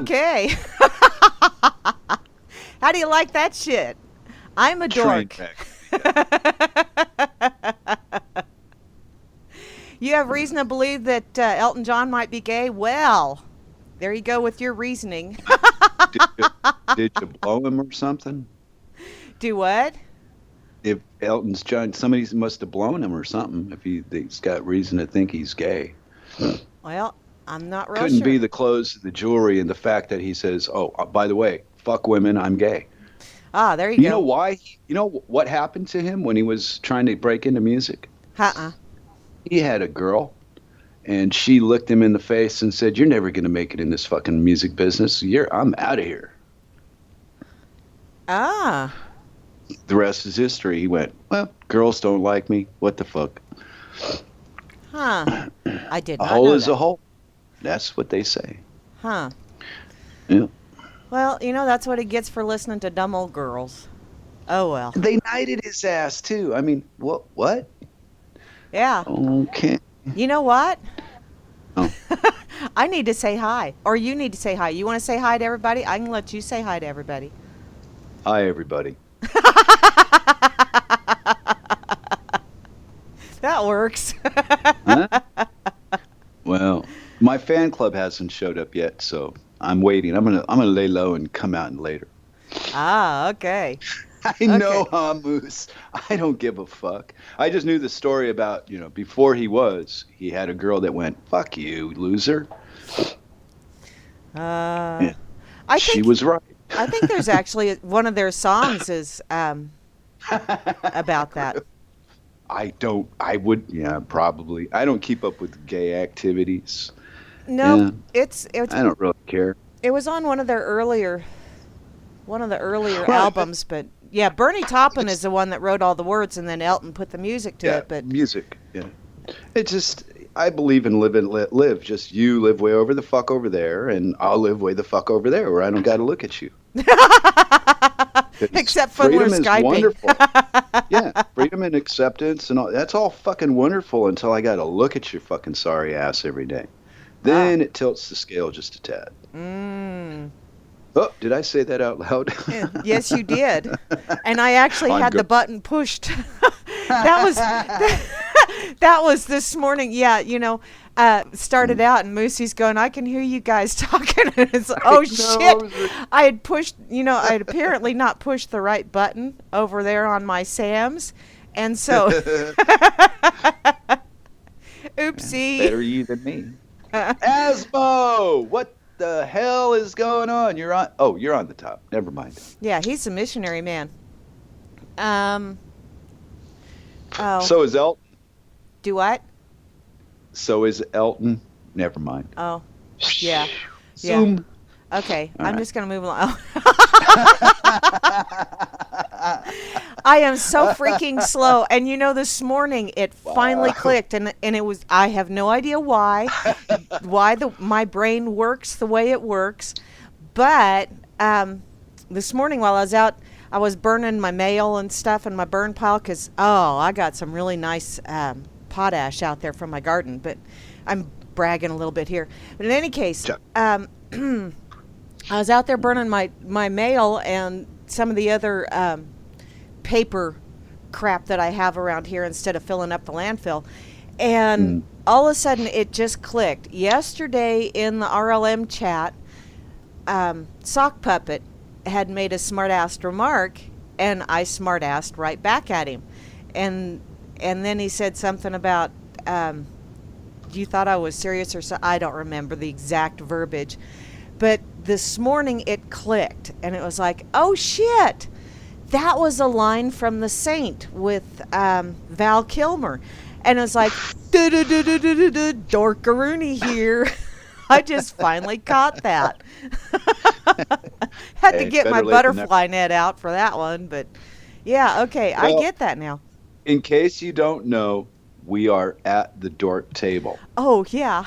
Okay. How do you like that shit? I'm a Train dork. wreck. You have reason to believe that Elton John might be gay? Well, there you go with your reasoning. Did you, did you blow him or something? Do what? If Elton's John, somebody must have blown him or something. If he's got reason to think he's gay, Well, I'm not real couldn't sure. be the clothes, the jewelry, and the fact that he says, "Oh, by the way, fuck women, I'm gay." Ah, there you You know go. why? You know what happened to him when he was trying to break into music? Uh-uh. He had a girl, and she looked him in the face and said, "You're never going to make it in this fucking music business. I'm out of here." Ah. The rest is history. He went, "Well, girls don't like me. What the fuck? Huh. I did A not hole know is a that. hole." That's what they say. Huh. Yeah. Well, that's what he gets for listening to dumb old girls. Oh, well. They knighted his ass too. I mean, what? What? Yeah. Okay. You know what? Oh, I need to say hi. Or you need to say hi. You want to say hi to everybody? I can let you say hi to everybody. hi everybody. That works. Huh? Well, my fan club hasn't showed up yet, so I'm waiting. I'm gonna lay low and come out later. Ah, okay. I Okay. know I'm Moose. I don't give a fuck. I just knew the story about, before he had a girl that went, "Fuck you, loser." Uh, And I she think was right. I think there's actually one of their songs is about that. I would, yeah, probably. I don't keep up with gay activities. Nope. Yeah, It's I don't really care. it was on one of the earlier Well, albums, but yeah, Bernie Taupin is the one that wrote all the words, and then Elton put the music to yeah, it. But music. Yeah. It just, I believe in live and live. Just you live way over the fuck over there, and I'll live way the fuck over there where I don't got to look at you. 'Cause except when we're freedom is skyping. wonderful. Yeah, freedom and acceptance and all that's all fucking wonderful until I got to look at your fucking sorry ass every day. Ah. Then it tilts the scale just a tad. Mm. Oh, did I say that out loud? Yes, you did. And I actually I'm had the good. button pushed. That was that was this morning. Yeah, started out and Moosey's going, I can hear you guys talking. And it's, oh shit. No, I had pushed, I had apparently not pushed the right button over there on my Sam's. And so, oopsie. better you than me. Asmo, what the hell is going on? You're on. Oh, you're on the top. Never mind. Yeah, he's a missionary man. Um, oh, So is Elton. do what? So is Elton. Never mind. Oh, yeah. Yeah. Zoom. Okay, All I'm right. just gonna move along. I am so freaking slow, and this morning it finally Wow. clicked, and it was I have no idea why my brain works the way it works, but this morning while I was out, I was burning my mail and stuff in my burn pile because I got some really nice potash out there from my garden, but I'm bragging a little bit here. But in any case, Chuck. I was out there burning my mail and some of the other paper crap that I have around here instead of filling up the landfill. And Mm. all of a sudden it just clicked. Yesterday in the RLM chat, Sock Puppet had made a smart-assed remark, and I smart-assed right back at him. And then he said something about, you thought I was serious or so. I don't remember the exact verbiage. But this morning it clicked, and it was like, oh shit, that was a line from The Saint with Val Kilmer. And it was like, Dorkaroonie here. I just finally caught that. Had to Hey, get my better late than never. butterfly net out for that one, but yeah, okay, I Well, get that now. in case you don't know, we are at the Dork Table. Oh, yeah.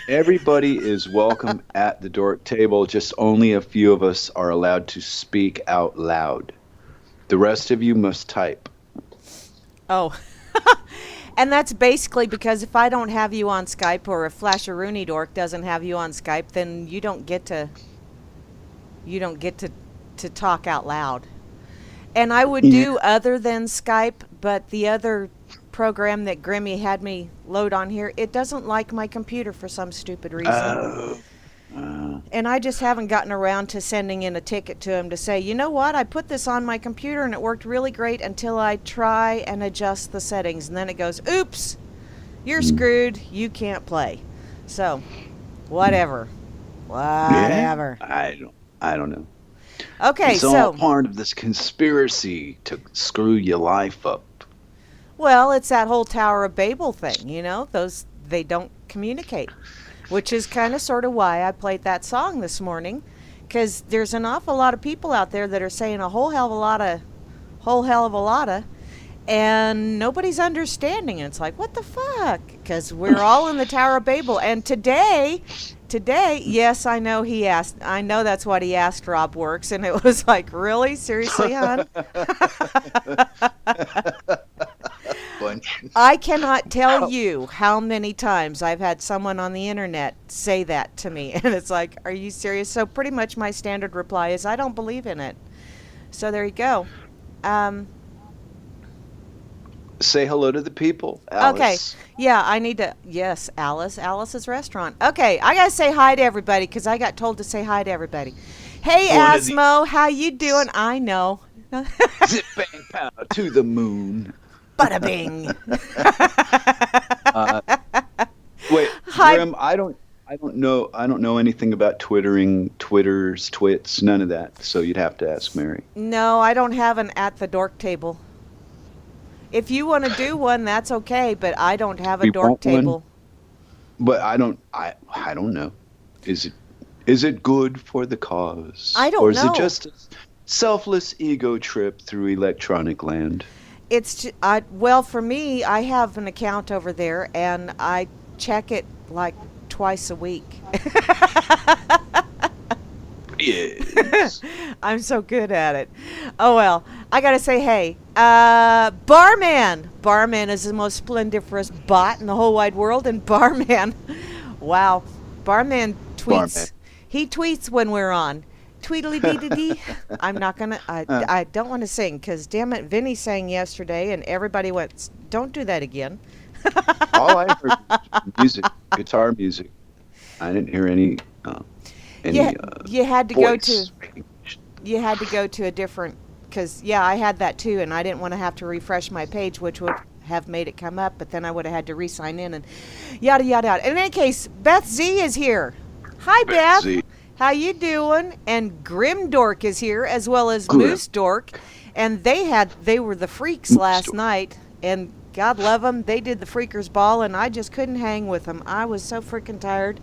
Everybody is welcome at the Dork Table. Just only a few of us are allowed to speak out loud. The rest of you must type. Oh. And that's basically because if I don't have you on Skype or if Flasheroonie Dork doesn't have you on Skype, then you don't get to you don't get to talk out loud. And I would Yeah. do other than Skype, but the other program that Grimmy had me load on here, it doesn't like my computer for some stupid reason. Oh. And I just haven't gotten around to sending in a ticket to him to say, you know what, I put this on my computer and it worked really great until I try and adjust the settings. And then it goes, oops, you're screwed. You can't play. So, whatever. Whatever. Yeah, I don't know. Okay, It's all so, part of this conspiracy to screw your life up. well, it's that whole Tower of Babel thing, they don't communicate. Which is kind of sort of why I played that song this morning, because there's an awful lot of people out there that are saying a whole hell of a lot of, and nobody's understanding. And it's like, what the fuck? Because we're all in the Tower of Babel. And today, yes, I know he asked. I know that's what he asked Rob Works, and it was like, really, seriously, hon? I cannot tell you how many times I've had someone on the internet say that to me. And it's like, are you serious? So pretty much my standard reply is, I don't believe in it. So there you go. Say hello to the people, Alice. Okay. Yeah, I need to. Yes, Alice's restaurant. Okay, I got to say hi to everybody because I got told to say hi to everybody. Hey, One of the- Asmo, how you doing? I know. Zip bang pow to the moon. Bada bing. Wait, Hi. Grim, I don't know anything about Twitters, twits, none of that. So you'd have to ask Mary. No, I don't have an at the Dork Table. If you want to do one, that's okay, but I don't have a We Dork want one. Table. But I don't know. Is it good for the cause? I don't Or is know. it just a selfless ego trip through electronic land? Well, for me, I have an account over there, and I check it like twice a week. Yes. I'm so good at it. Oh, well, I got to say, hey, Barman. Barman is the most splendiferous bot in the whole wide world, and Barman, wow, Barman tweets. Barman. He tweets when we're on. Tweedly dee dee dee. I'm not gonna. I don't want to sing because damn it, Vinny sang yesterday and everybody went, "Don't do that again." All I heard was music, guitar music. I didn't hear any You had to go to. voice. You had to go to a different, because I had that too, and I didn't want to have to refresh my page, which would have made it come up, but then I would have had to re-sign in and yada yada yada. In any case, Beth Z is here. Hi, Beth. Z. How you doing? And GrimDork is here, as well as Grim. Moose Dork, and they were the freaks Moose last Dork. night, and God love them. They did the Freakers Ball, and I just couldn't hang with them. I was so freaking tired.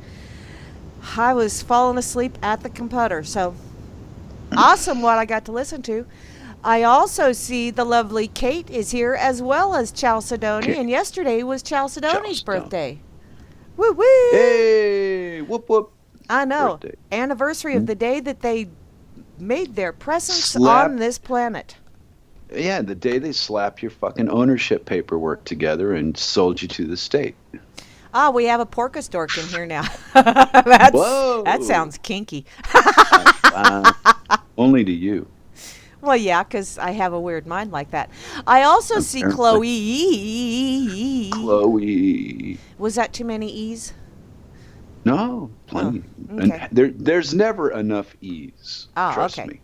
I was falling asleep at the computer. So awesome what I got to listen to. I also see the lovely Kate is here, as well as Chalcedony, Kate. and yesterday was Chalcedony's Chalcedony. birthday. Woo woo! Hey, whoop whoop. I know. Birthday. Anniversary of the day that they made their presence Slap. on this planet. Yeah, the day they slapped your fucking ownership paperwork together and sold you to the state. Ah, we have a Porcus Dork in here now. That Whoa. sounds kinky. Only to you. Well, yeah, because I have a weird mind like that. I also see Apparently. Chloe. Chloe. Was that too many E's? No, plenty. Oh, okay. And there's never enough ease. Oh, Trust okay. me.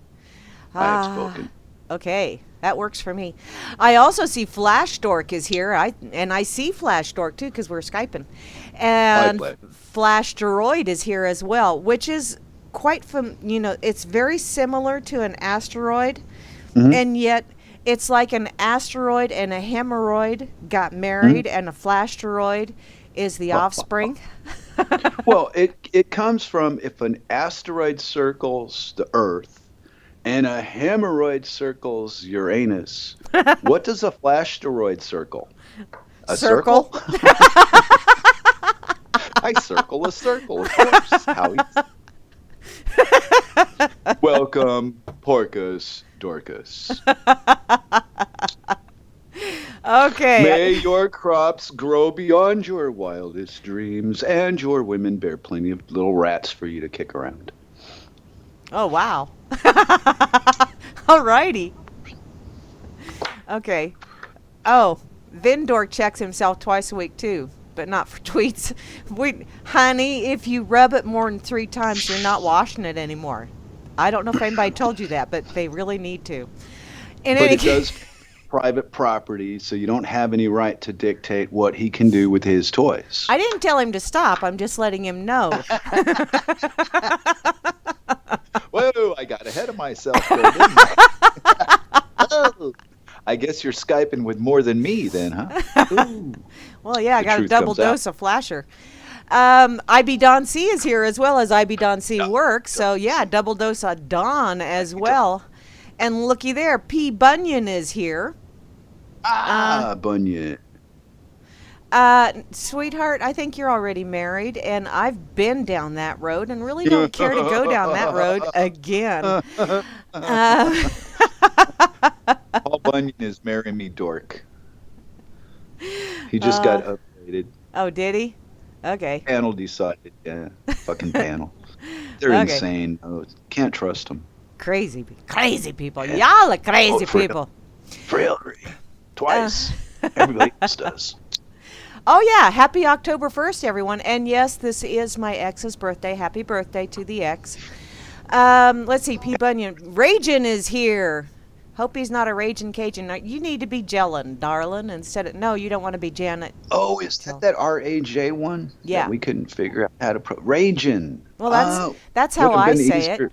I have spoken. Okay, that works for me. I also see Flash Dork is here. I see Flash Dork too because we're Skyping, and Flash. Flash Droid is here as well, which is quite it's very similar to an asteroid, Mhm. and yet it's like an asteroid and a hemorrhoid got married, and a Flash Droid is the offspring. Well, it comes from if an asteroid circles the Earth and a hemorrhoid circles Uranus, what does a flash asteroid circle? A circle? I circle a circle, of course. Howie. Welcome, Porcus Dorcas. Okay. May your crops grow beyond your wildest dreams, and your women bear plenty of little rats for you to kick around. Oh, wow. All righty. Okay. Oh, Vindork checks himself twice a week too, but not for tweets. Honey, if you rub it more than 3 times, you're not washing it anymore. I don't know if anybody told you that, but they really need to. In But any it does private property, so you don't have any right to dictate what he can do with his toys. I didn't tell him to stop. I'm just letting him know. Whoa, I got ahead of myself there, didn't I? Oh, I guess you're Skyping with more than me then, huh? Ooh. Well, yeah, I The got a truth double comes out. dose of Flasher. IB Don C is here as well as IB Don C works. So, yeah, double dose of Don as well. And looky there, P. Bunyan is here. Bunyan. Sweetheart, I think you're already married, and I've been down that road and really don't care to go down that road again. Paul Bunyan is marry me, dork. He just got upgraded. Oh, did he? Okay. Panel decided, yeah. Fucking panel. They're Okay. insane. Oh, can't trust them. Crazy people. Yeah. Y'all are crazy For real. people. For Hillary. Twice. Everybody else does. Oh, yeah. Happy October 1st, everyone. And yes, this is my ex's birthday. Happy birthday to the ex. Let's see. P. Bunyan. Ragin is here. Hope he's not a raging Cajun. You need to be Jellin, darling, instead of... No, you don't want to be Janet. Oh, is that RAJ one? Yeah. That we couldn't figure out how to... Ragin. Well, that's how I say it.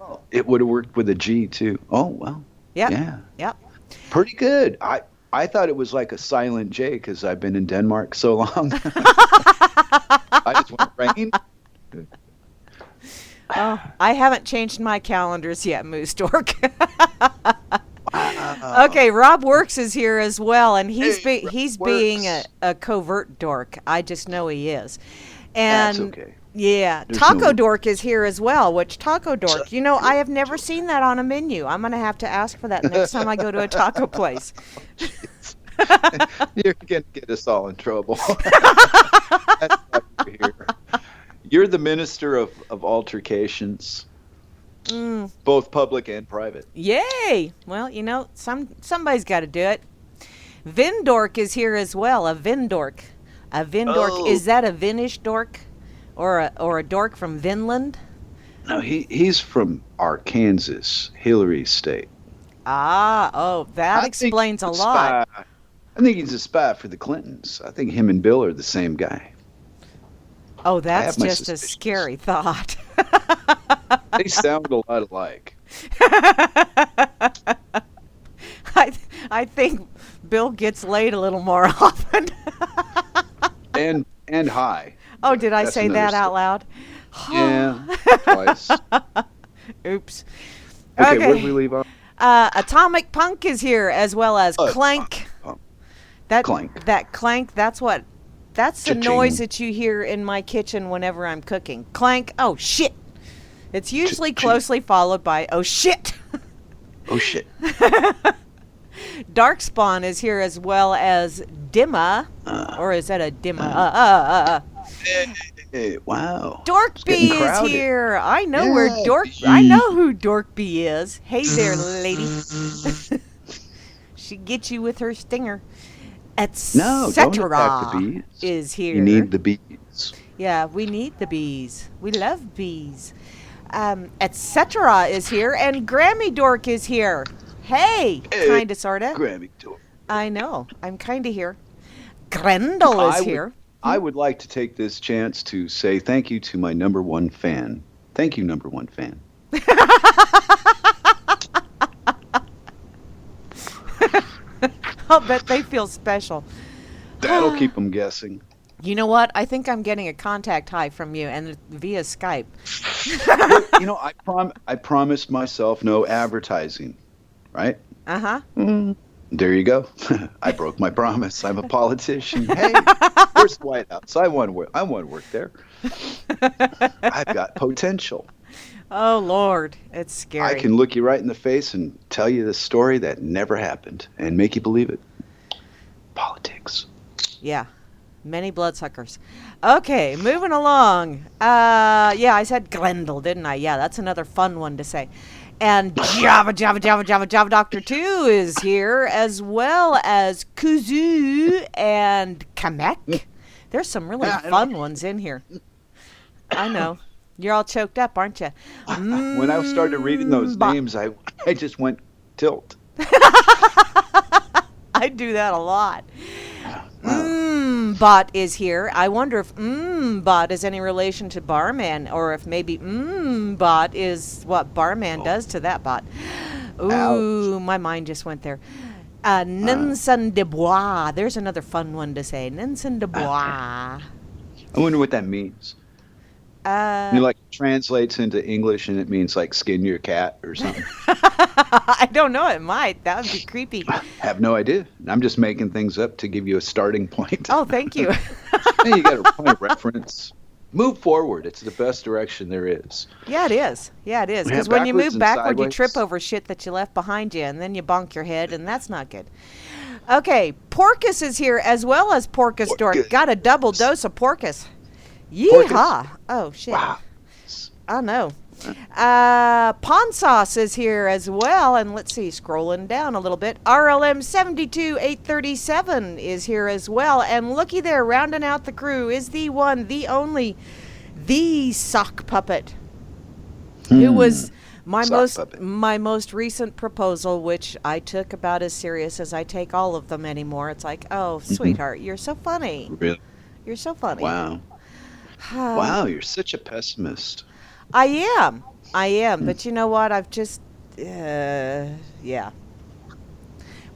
Oh, it would have worked with a G, too. Oh, well. Yep. Yeah. Yep. Pretty good. I thought it was like a silent J because I've been in Denmark so long. I just went rain. Oh, I haven't changed my calendars yet, Moose Dork. Wow. Okay, Rob Works is here as well, and he's Hey, he's Rob being Works. a covert dork. I just know he is. And That's okay. yeah, There's Taco no- Dork is here as well. Which Taco Dork? You know, I have never seen that on a menu. I'm gonna have to ask for that next time I go to a taco place. You're going to get us all in trouble. That's why you're here. You're the minister of altercations, both public and private. Yay! Well, you know, somebody's got to do it. Vindork is here as well. A Vindork. Oh. Is that a Vinish dork, or a dork from Vinland? No, he's from Arkansas, Hillary State. That I think explains a he's lot. spy. I think he's a spy for the Clintons. I think him and Bill are the same guy. Oh, that's my just a suspicions. scary thought. They sound a lot alike. I think Bill gets laid a little more often. And high. Oh, did I That's say another that out story. loud? Yeah, twice. Oops. Okay, where did we leave off? Atomic Punk is here as well as Clank. Clank. That clank, that's the Cha-ching. noise that you hear in my kitchen whenever I'm cooking. Clank, oh shit. It's usually Cha-ching. closely followed by, oh shit. Oh, shit. Darkspawn is here as well as Dimma. Or is that a Dimma? Hey, wow. Dorkby getting is crowded. here. I know Yeah, where I know who Dorkby is. Hey there, lady. She gets you with her stinger. No, don't attack the bees. Is here. You need the bees. Yeah, we need the bees. We love bees. Etc. is here, and GrannyDork is here. Hey, kinda, sorta. Grammy door. I know. I'm kinda here. Grendel is here. I would like to take this chance to say thank you to my number one fan. Thank you, number one fan. I'll bet they feel special. That'll keep them guessing. You know what? I think I'm getting a contact high from you, and via Skype. You know, I promised myself no advertising, right? Uh-huh. There you go. I broke my promise. I'm a politician. Hey, where's the White House? I want to work there. I've got potential. Oh, Lord. It's scary. I can look you right in the face and tell you the story that never happened and make you believe it. Politics. Yeah. Many bloodsuckers. Okay, moving along. Yeah, I said Glendale, didn't I? Yeah, that's another fun one to say. And Java Doctor 2 is here, as well as Kuzu and Kamek. There's some really fun ones in here. I know. You're all choked up, aren't you? When I started reading those names, I just went tilt. I do that a lot. Bot is here. I wonder if Bot is any relation to Barman, or if maybe Bot is what Barman does to that bot. Ooh, Ouch. my mind just went there. Nansen de Bois. There's another fun one to say. Nansen de Bois. I wonder what that means. Like translates into English and it means like skin your cat or something. I don't know. It might. That would be creepy. I have no idea. I'm just making things up to give you a starting point. Oh, thank you. Hey, you got a point of reference. Move forward. It's the best direction there is. Yeah, it is. Yeah, it is. Yeah, Because when you backwards move and backward, you sideways. trip over shit that you left behind you, and then you bonk your head, and that's not good. Okay, Porcus is here, as well as Porcus Dork. Porcus. Got a double dose of Porcus. Yeehaw. Oh, shit. Wow. I know. Pawn Sauce is here as well, and let's see, scrolling down a little bit. RLM 72837 is here as well, and looky there, rounding out the crew is the one, the only, the Sock Puppet, who was my most recent proposal, which I took about as serious as I take all of them anymore. It's like, oh, sweetheart, you're so funny. Really? You're so funny. Wow. Wow, you're such a pessimist. I am, but you know what? I've just, yeah.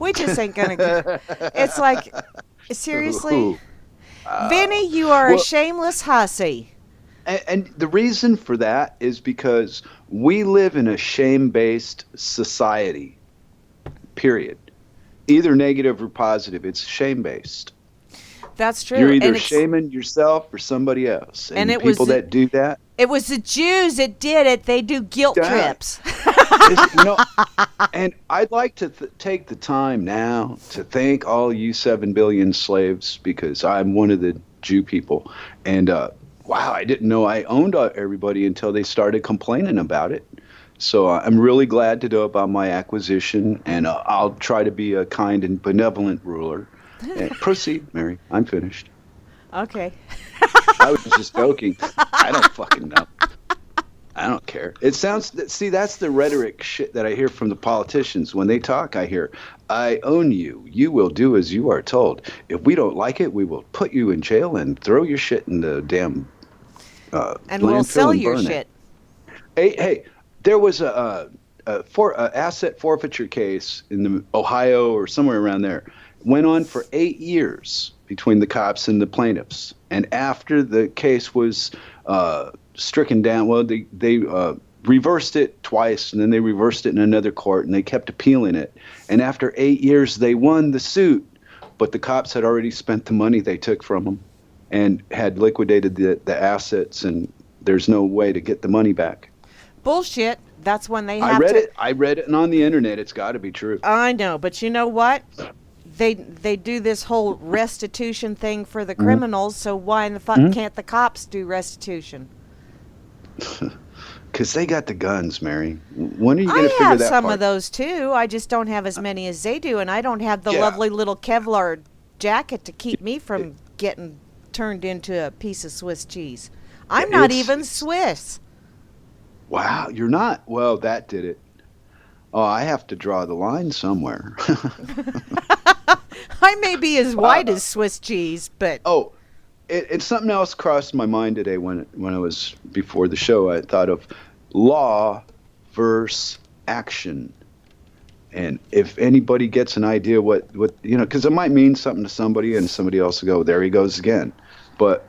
We just ain't gonna. It's like, seriously, Ooh. Vinny, you are a shameless hussy. And the reason for that is because we live in a shame-based society, period. Either negative or positive. It's shame-based. That's true. You're either And shaming yourself or somebody else. And it people was that do that. It was the Jews that did it. They do guilt trips. And I'd like to take the time now to thank all you 7 billion slaves, because I'm one of the Jew people. And wow, I didn't know I owned everybody until they started complaining about it. So I'm really glad to know about my acquisition, and I'll try to be a kind and benevolent ruler. Proceed, Mary. I'm finished. Okay. I was just joking. I don't fucking know. I don't care. It sounds, see, that's the rhetoric shit that I hear from the politicians. When they talk, I hear, I own you. You will do as you are told. If we don't like it, we will put you in jail and throw your shit in the damn and we'll sell and your burn shit. it. Hey, there was a asset forfeiture case in Ohio or somewhere around there. Went on for 8 years between the cops and the plaintiffs. And after the case was stricken down, well, they reversed it twice, and then they reversed it in another court, and they kept appealing it. And after 8 years, they won the suit, but the cops had already spent the money they took from them and had liquidated the assets, and there's no way to get the money back. Bullshit. That's when they have I read it, and on the internet, it's got to be true. I know, but you know what? They do this whole restitution thing for the criminals, so why in the fuck can't the cops do restitution? Because they got the guns, Mary. When are you going to figure that I have some part? of those too. I just don't have as many as they do, and I don't have the Yeah. lovely little Kevlar jacket to keep me from getting turned into a piece of Swiss cheese. I'm not even Swiss. Wow, you're not? Well, that did it. Oh, I have to draw the line somewhere. I may be as white as Swiss cheese, but Oh, it's something else crossed my mind today when I was before the show. I thought of law versus action. And if anybody gets an idea what because it might mean something to somebody, and somebody else will go, there he goes again. But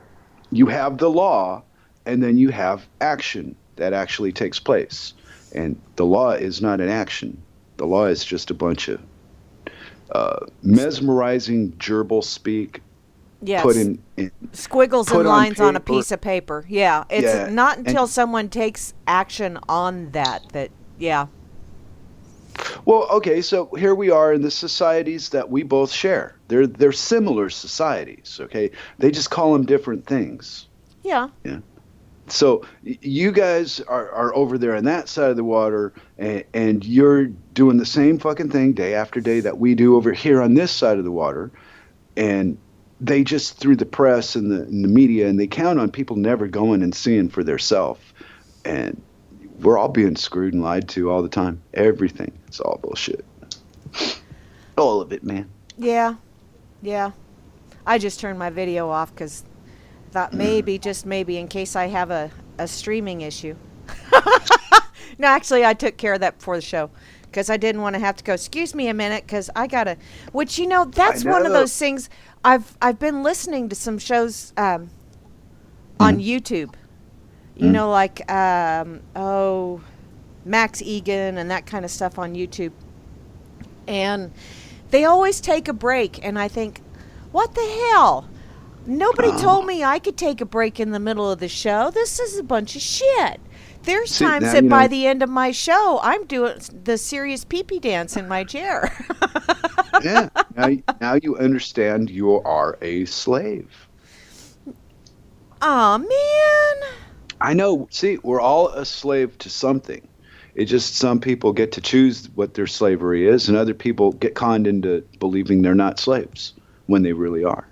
you have the law, and then you have action that actually takes place. And the law is not an action. The law is just a bunch of mesmerizing gerbil speak. yes, Put in squiggles put and on lines on a paper. piece of paper. Yeah, it's Yeah, not until and- someone takes action on that, yeah. Well, okay, so here we are in the societies that we both share. They're similar societies, okay? They just call them different things. Yeah. Yeah. So you guys are over there on that side of the water, and you're doing the same fucking thing day after day that we do over here on this side of the water, and they just through the press and the media, and they count on people never going and seeing for themselves, and we're all being screwed and lied to all the time. Everything. It's all bullshit. All of it, man. Yeah. Yeah. I just turned my video off because thought maybe, just maybe, in case I have a streaming issue. No, actually, I took care of that before the show because I didn't want to have to go, excuse me a minute, because I got to, which, you know, that's one of those things. I've been listening to some shows on YouTube. You know, like, Max Egan and that kind of stuff on YouTube. And they always take a break, and I think, what the hell? Nobody told me I could take a break in the middle of the show. This is a bunch of shit. There's times that by the end of my show, I'm doing the serious pee-pee dance in my chair. Yeah. Now you understand you are a slave. Aw, man. I know. See, we're all a slave to something. It just some people get to choose what their slavery is, and other people get conned into believing they're not slaves when they really are.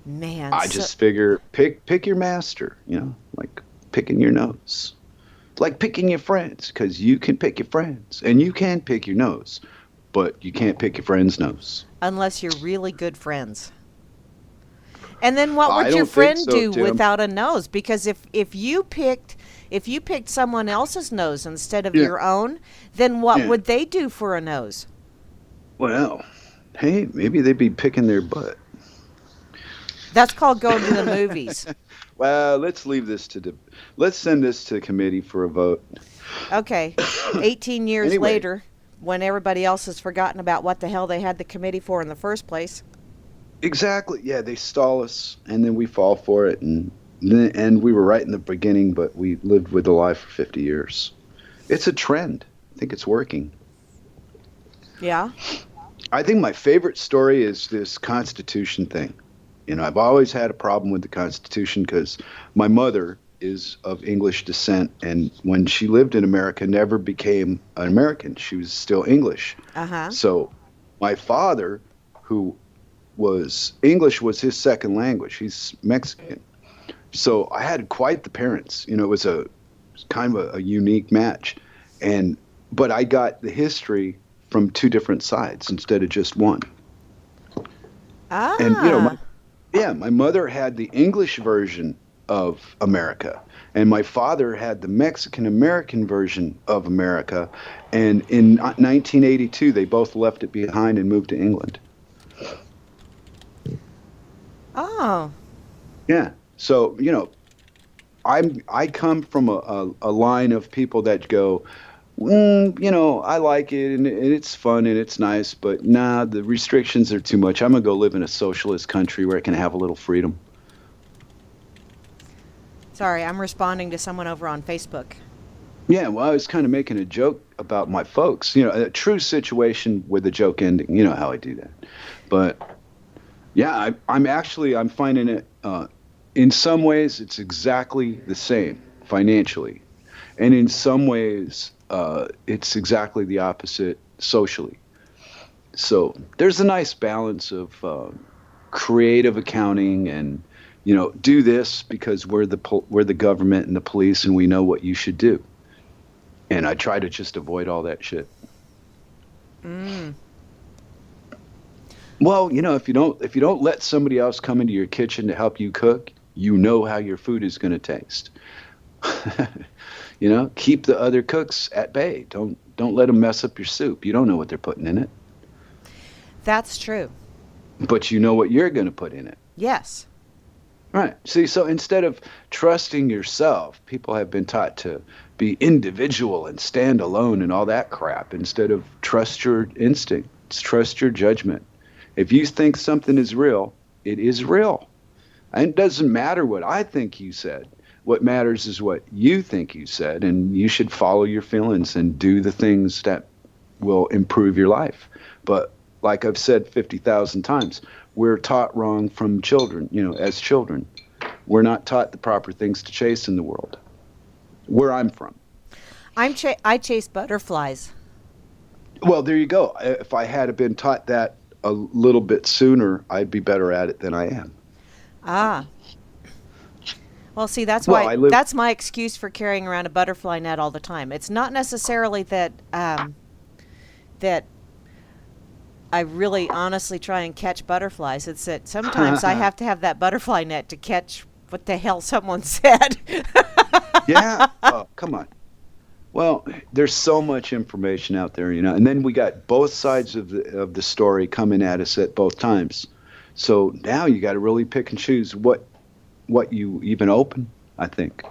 Man, I just figure pick your master, you know, like picking your nose. Like picking your friends, because you can pick your friends and you can pick your nose, but you can't pick your friend's nose. Unless you're really good friends. And then what would your friend do without a nose? Because if you picked someone else's nose instead of your own, then what would they do for a nose? Well, hey, maybe they'd be picking their butt. That's called going to the movies. Well, let's send this to committee for a vote. Okay. 18 years later, when everybody else has forgotten about what the hell they had the committee for in the first place. Exactly. Yeah, they stall us, and then we fall for it, and we were right in the beginning, but we lived with the lie for 50 years. It's a trend. I think it's working. Yeah. I think my favorite story is this Constitution thing. You know, I've always had a problem with the Constitution because my mother is of English descent, and when she lived in America, never became an American. She was still English. Uh-huh. So my father, who was English was his second language. He's Mexican. So I had quite the parents. You know, it was kind of a unique match. But I got the history from two different sides instead of just one. Ah. And, you know, my mother had the English version of America, and my father had the Mexican-American version of America. And in 1982, they both left it behind and moved to England. Oh. Yeah. So, you know, I come from a line of people that go, you know, I like it and it's fun and it's nice, but nah, the restrictions are too much. I'm going to go live in a socialist country where I can have a little freedom. Sorry, I'm responding to someone over on Facebook. Yeah, well, I was kind of making a joke about my folks. You know, a true situation with a joke ending. You know how I do that. But, yeah, I'm finding it, in some ways, it's exactly the same financially. And in some ways, it's exactly the opposite socially. So there's a nice balance of creative accounting and, you know, do this because we're the government and the police and we know what you should do. And I try to just avoid all that shit. Mm. Well, you know, if you don't let somebody else come into your kitchen to help you cook, you know how your food is going to taste. You know, keep the other cooks at bay. Don't let them mess up your soup. You don't know what they're putting in it. That's true. But you know what you're going to put in it. Yes. Right. See, so instead of trusting yourself, people have been taught to be individual and stand alone and all that crap instead of trust your instincts, trust your judgment. If you think something is real, it is real. And it doesn't matter what I think you said. What matters is what you think you said, and you should follow your feelings and do the things that will improve your life. But like I've said 50,000 times, we're taught wrong from children, as children. We're not taught the proper things to chase in the world. Where I'm from. I chase butterflies. Well, there you go. If I had been taught that a little bit sooner, I'd be better at it than I am. Ah. Well, see, that's Well, why that's my excuse for carrying around a butterfly net all the time. It's not necessarily that that I really honestly try and catch butterflies. It's that sometimes I have to have that butterfly net to catch what the hell someone said. Yeah. Oh, come on. Well, there's so much information out there, and then we got both sides of the story coming at us at both times. So now you got to really pick and choose what you even open, I think.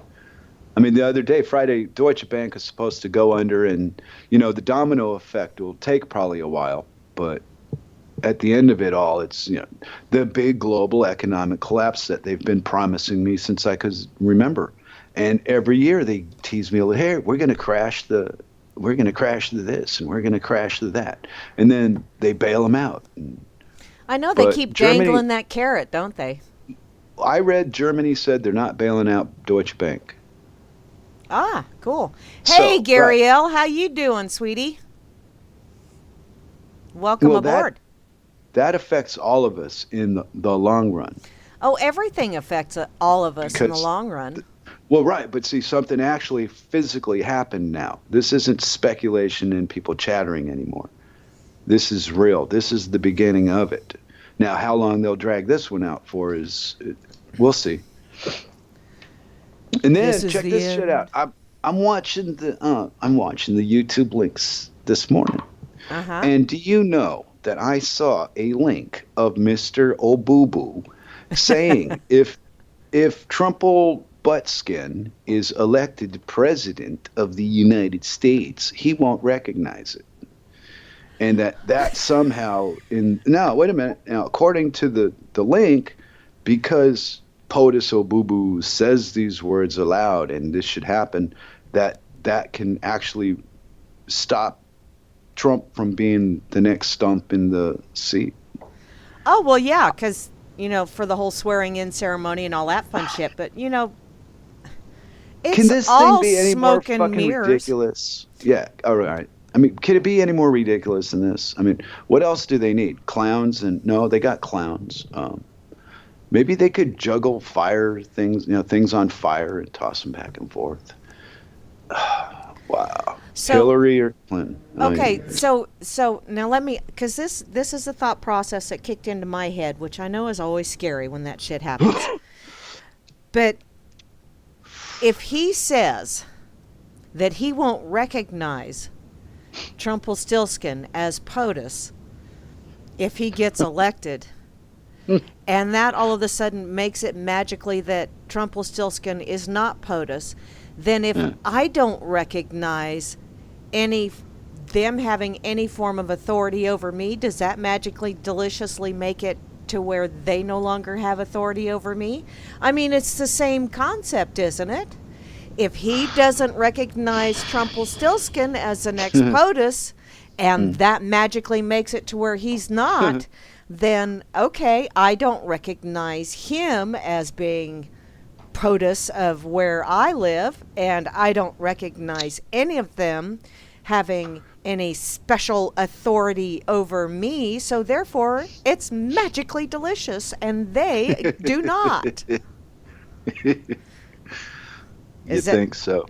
I mean, the other day, Friday, Deutsche Bank is supposed to go under, and the domino effect will take probably a while, but at the end of it all, it's the big global economic collapse that they've been promising me since I could remember. And every year they tease me, hey, we're going to crash this, and we're going to crash that, and then they bail them out. I know they keep dangling that carrot, don't they? I read Germany said they're not bailing out Deutsche Bank. Ah, cool. Hey, Gary L., how you doing, sweetie? Welcome aboard. That affects all of us in the long run. Oh, everything affects all of us in the long run. Well, right, but see, something actually physically happened now. This isn't speculation and people chattering anymore. This is real. This is the beginning of it. Now, how long they'll drag this one out for we'll see. And then check this shit out. I'm watching the YouTube links this morning. Uh-huh. And do you know that I saw a link of Mr. Obubu saying if Trumple Buttskin is elected president of the United States, he won't recognize it. And that somehow now, wait a minute. Now, according to the link, because POTUS Obubu says these words aloud and this should happen, that can actually stop Trump from being the next stump in the seat. Oh, well, yeah, because, for the whole swearing in ceremony and all that fun shit. But, it's can this all thing be any more smoke and fucking mirrors. ridiculous? Yeah, all right. I mean, can it be any more ridiculous than this? I mean, what else do they need? Clowns? No, they got clowns. Maybe they could juggle fire things, things on fire and toss them back and forth. Wow. So, Hillary or Clinton? Okay, so now let me, because this is a thought process that kicked into my head, which I know is always scary when that shit happens. But if he says that he won't recognize Trumpelstiltskin as POTUS if he gets elected, and that all of a sudden makes it magically that Trumpelstiltskin is not POTUS, then if I don't recognize them having any form of authority over me, does that magically, deliciously make it to where they no longer have authority over me? I mean, it's the same concept, isn't it? If he doesn't recognize Trumpelstiltskin as the next POTUS, and that magically makes it to where he's not, then, okay, I don't recognize him as being POTUS of where I live, and I don't recognize any of them having any special authority over me, so therefore it's magically delicious, and they do not. You think so?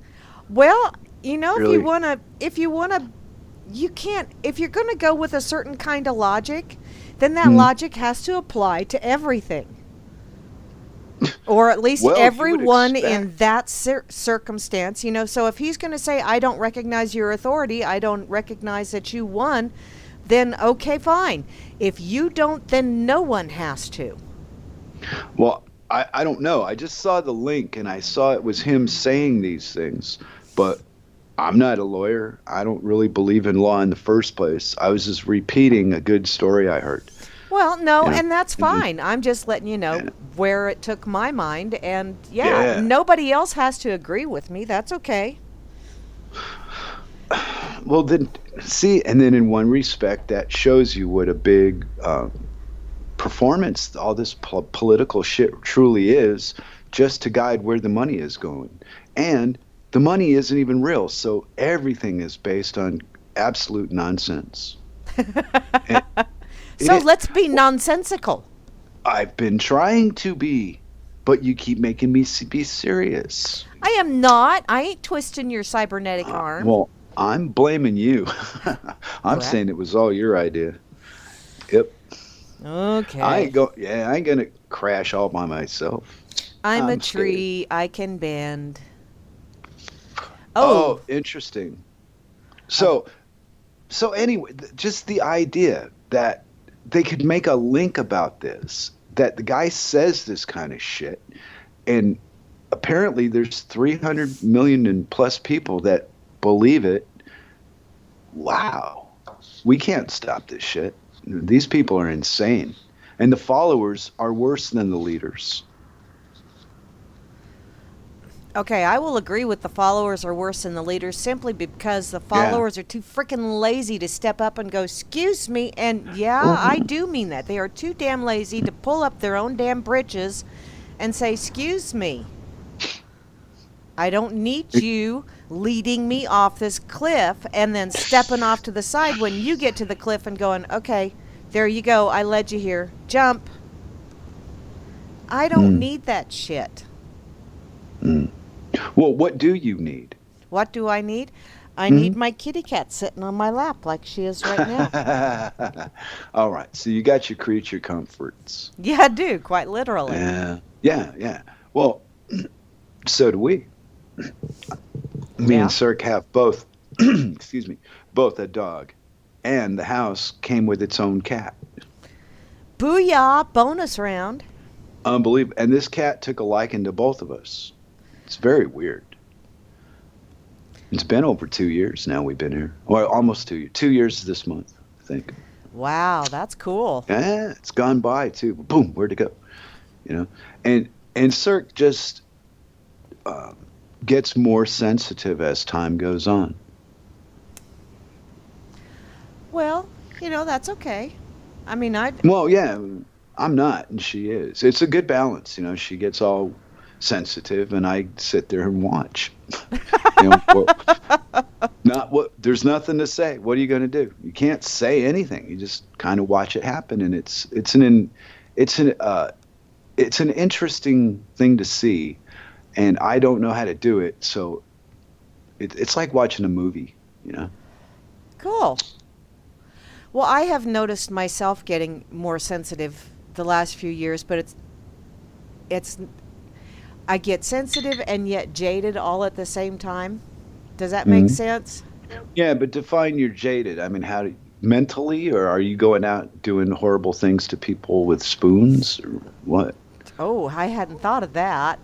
Well, Really? if you wanna, you can't. If you're going to go with a certain kind of logic, then that logic has to apply to everything, or at least everyone in that circumstance. So if he's going to say, "I don't recognize your authority. I don't recognize that you won," then okay, fine. If you don't, then no one has to. Well, I don't know. I just saw the link and I saw it was him saying these things, but I'm not a lawyer. I don't really believe in law in the first place. I was just repeating a good story I heard. Well, no, and that's fine. I'm just letting you know where it took my mind, and nobody else has to agree with me. That's okay. Well, then, see, and then in one respect, that shows you what a big performance all this political shit truly is, just to guide where the money is going. And the money isn't even real, so everything is based on absolute nonsense. And So let's be nonsensical. I've been trying to be, but you keep making me be serious. I am not. I ain't twisting your cybernetic arm. Well, I'm blaming you. I'm Correct. saying it was all your idea. Yep. Okay. I ain't gonna crash all by myself. I'm a I'm scared. tree. I can bend. Oh, interesting. So, so anyway, just the idea that they could make a link about this, that the guy says this kind of shit, and apparently there's 300 million and plus people that believe it. Wow. We can't stop this shit. These people are insane. And the followers are worse than the leaders. Okay, I will agree with the followers are worse than the leaders simply because the followers are too freaking lazy to step up and go, excuse me. And yeah, I do mean that. They are too damn lazy to pull up their own damn britches and say, excuse me. I don't need you leading me off this cliff and then stepping off to the side when you get to the cliff and going, okay, there you go. I led you here. Jump. I don't need that shit. Well, what do you need? What do I need? I need my kitty cat sitting on my lap like she is right now. All right. So you got your creature comforts. Yeah, I do, quite literally. Yeah. Well, so do we. Me and Cirque have both, excuse me, both a dog, and the house came with its own cat. Booyah, bonus round. Unbelievable. And this cat took a liking to both of us. It's very weird. It's been over 2 years now we've been here. Well, almost 2 years. 2 years this month, I think. Wow, that's cool. Yeah, it's gone by too. Boom, where'd it go? You know? And Cirque just gets more sensitive as time goes on. Well, that's okay. I mean, Well, yeah, I'm not, and she is. It's a good balance, She gets all sensitive, and I sit there and watch. There's nothing to say. What are you going to do? You can't say anything. You just kind of watch it happen, and it's an interesting thing to see, and I don't know how to do it, so it's like watching a movie, Cool. Well, I have noticed myself getting more sensitive the last few years, but it's I get sensitive and yet jaded all at the same time. Does that make sense? Yeah, but define your jaded. I mean, mentally, or are you going out doing horrible things to people with spoons, or what? Oh, I hadn't thought of that.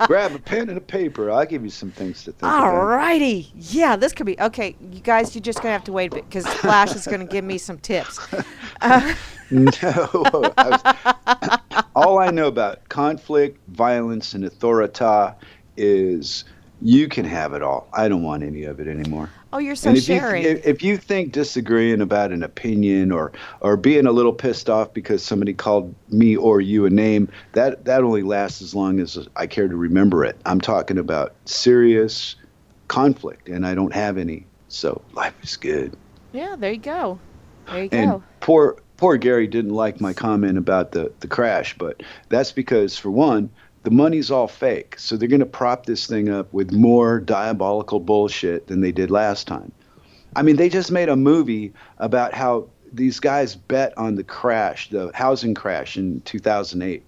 Grab a pen and a paper. I'll give you some things to think All about. righty. Yeah, this could be. Okay, you guys, you're just going to have to wait a bit because Flash is going to give me some tips. No. All I know about conflict, violence, and authority is you can have it all. I don't want any of it anymore. Oh, you're so And sharing. if you think disagreeing about an opinion or being a little pissed off because somebody called me or you a name, that only lasts as long as I care to remember it. I'm talking about serious conflict, and I don't have any. So life is good. Yeah, there you go. There you And go. poor Gary didn't like my comment about the crash, but that's because, for one, the money's all fake. So they're going to prop this thing up with more diabolical bullshit than they did last time. I mean, they just made a movie about how these guys bet on the crash, the housing crash in 2008,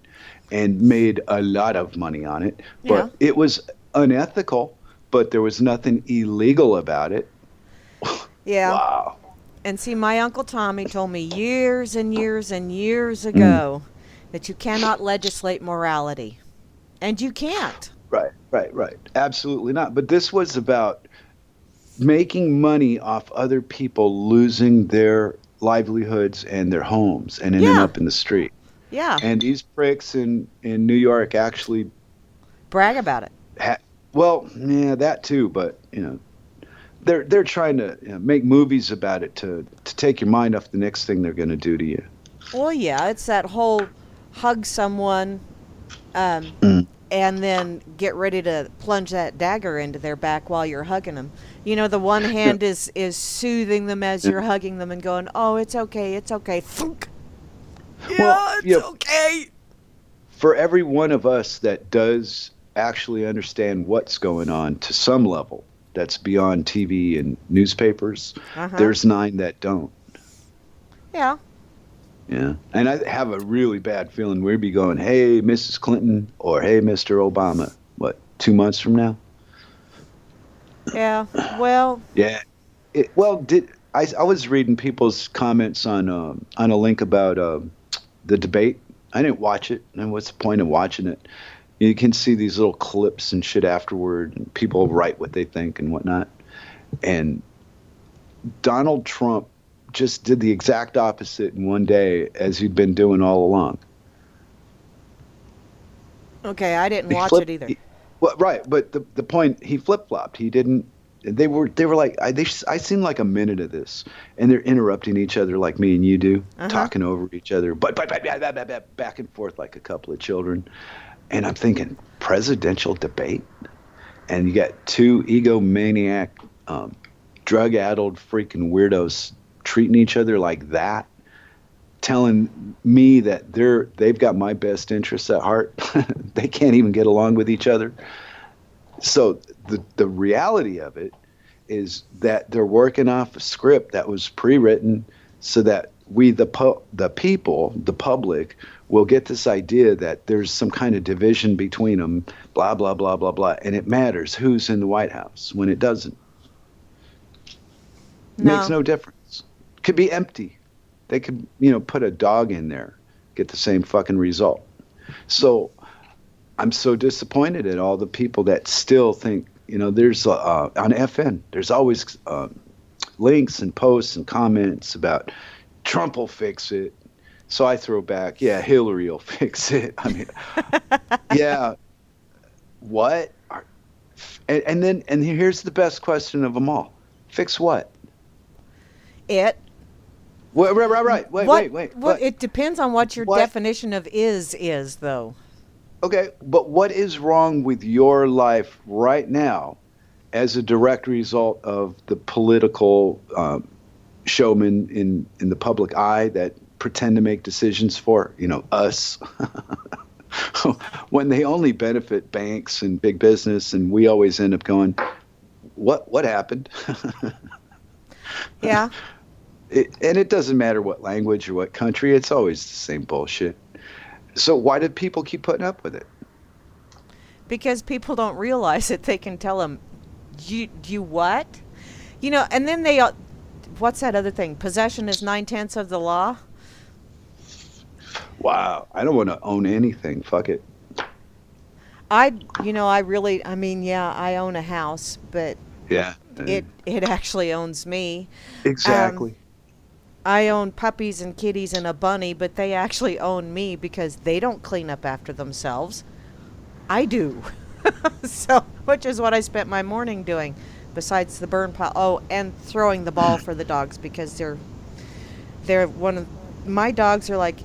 and made a lot of money on it. But it was unethical, but there was nothing illegal about it. Yeah. Wow. And see, my Uncle Tommy told me years and years and years ago that you cannot legislate morality. And you can't. Right. Absolutely not. But this was about making money off other people losing their livelihoods and their homes and ending up in the street. Yeah. And these pricks in New York actually brag about it. well, yeah, that too. But, they're trying to make movies about it to take your mind off the next thing they're going to do to you. Well, yeah, it's that whole hug someone, um, Mm. and then get ready to plunge that dagger into their back while you're hugging them. You know, the one hand is soothing them as Yeah. you're hugging them and going, "Oh, it's okay, it's okay." Thunk. Well, Yeah, it's okay. for every one of us that does actually understand what's going on to some level, that's beyond TV and newspapers, Uh-huh. there's 9 that don't. Yeah. Yeah. And I have a really bad feeling we'd be going, hey, Mrs. Clinton, or hey, Mr. Obama, what, 2 months from now? Yeah. Well, Yeah. I was reading people's comments on a link about the debate. I didn't watch it, and what's the point of watching it? You can see these little clips and shit afterward, and people write what they think and whatnot. And Donald Trump just did the exact opposite in one day as he'd been doing all along. okay, I didn't He watch flipped- it either. he- well, right, but the point, he flip flopped. He didn't. They were like I seen like a minute of this, and they're interrupting each other like me and you do, Uh-huh. talking over each other, but back and forth like a couple of children. And I'm thinking, presidential debate, and you got 2 egomaniac, drug-addled freaking weirdos treating each other like that, telling me that they've got my best interests at heart. They can't even get along with each other. So the reality of it is that they're working off a script that was pre-written so that we, the people, the public, will get this idea that there's some kind of division between them, blah, blah, blah, blah, blah. And it matters who's in the White House when it doesn't. Makes no difference. Could be empty. They could, put a dog in there, get the same fucking result. So I'm so disappointed at all the people that still think, there's on FN, there's always links and posts and comments about Trump will fix it. So I throw back, yeah, Hillary will fix it. I mean, yeah, what? And here's the best question of them all: fix what? It. Right. Wait. Well, it depends on what your definition of is, though. Okay, but what is wrong with your life right now as a direct result of the political showmen in the public eye that pretend to make decisions for, us? When they only benefit banks and big business, and we always end up going, what happened? Yeah. And it doesn't matter what language or what country, it's always the same bullshit. So why do people keep putting up with it? Because people don't realize that they can tell them, you what? And then they, what's that other thing? Possession is 9/10 of the law. Wow. I don't want to own anything. Fuck it. I own a house, but Yeah. it actually owns me. Exactly. I own puppies and kitties and a bunny, but they actually own me because they don't clean up after themselves. I do. So, which is what I spent my morning doing, besides the burn pile. Oh, and throwing the ball for the dogs, because they're one of my dogs are like,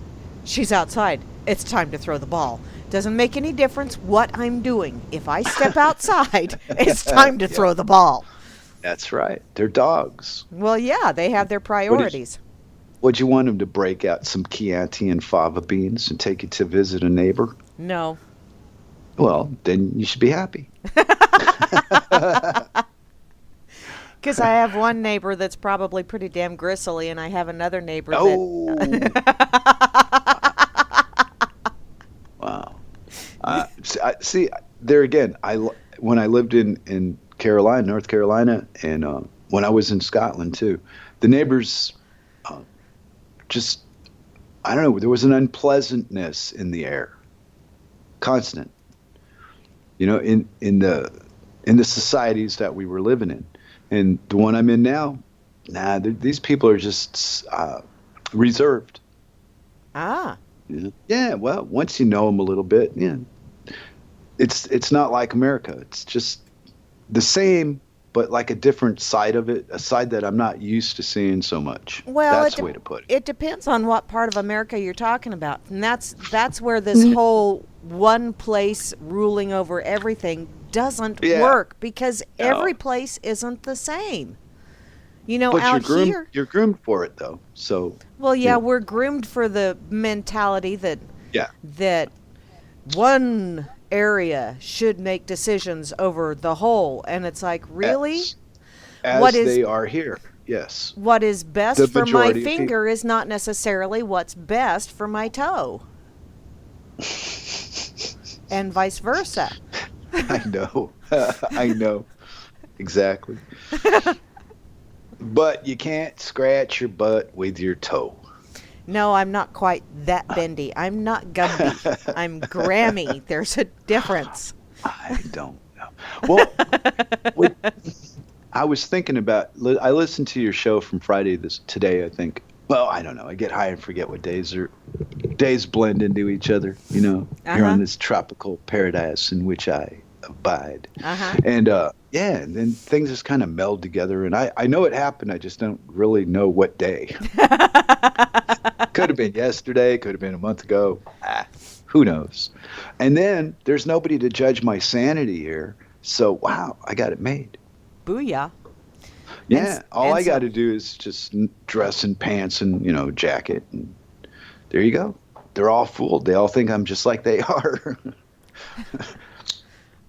she's outside, it's time to throw the ball. Doesn't make any difference what I'm doing. If I step outside, it's time to throw the ball. That's right. They're dogs. Well, yeah, they have their priorities. Would you want them to break out some Chianti and fava beans and take you to visit a neighbor? No. Well, then you should be happy. Because I have one neighbor that's probably pretty damn gristly, and I have another neighbor Oh. that... Wow. See, there again, when I lived in Carolina, North Carolina, and when I was in Scotland too, the neighbors just, I don't know, there was an unpleasantness in the air, constant. In the societies that we were living in, and the one I'm in now, these people are just reserved. Ah. Yeah, well, once you know them a little bit, yeah, it's not like America. It's just the same, but like a different side of it, a side that I'm not used to seeing so much. Well, That's the way to put it. it depends on what part of America you're talking about. And that's where this whole one place ruling over everything doesn't Yeah. work, because No. every place isn't the same. You know, But out here, you're groomed for it though. So well, you yeah, know, we're groomed for the mentality yeah. that one area should make decisions over the whole, and it's like, really? What As is they are here. Yes. what is best The for my majority of people. finger is not necessarily what's best for my toe, and vice versa. I know. I know. Exactly. But you can't scratch your butt with your toe. No, I'm not quite that bendy. I'm not Gumby. I'm Grammy. There's a difference. I don't know. Well, we- I was thinking about. I listened to your show from today. I think. Well, I don't know. I get high and forget what days blend into each other. You know, here on this tropical paradise in which I abide. And yeah, and then things just kind of meld together. And I know it happened. I just don't really know what day. Could have been yesterday. Could have been a month ago. Who knows? And then there's nobody to judge my sanity here. So wow, I got it made. Booyah. Yeah, all I got to do is just dress in pants and, jacket. And there you go. They're all fooled. They all think I'm just like they are.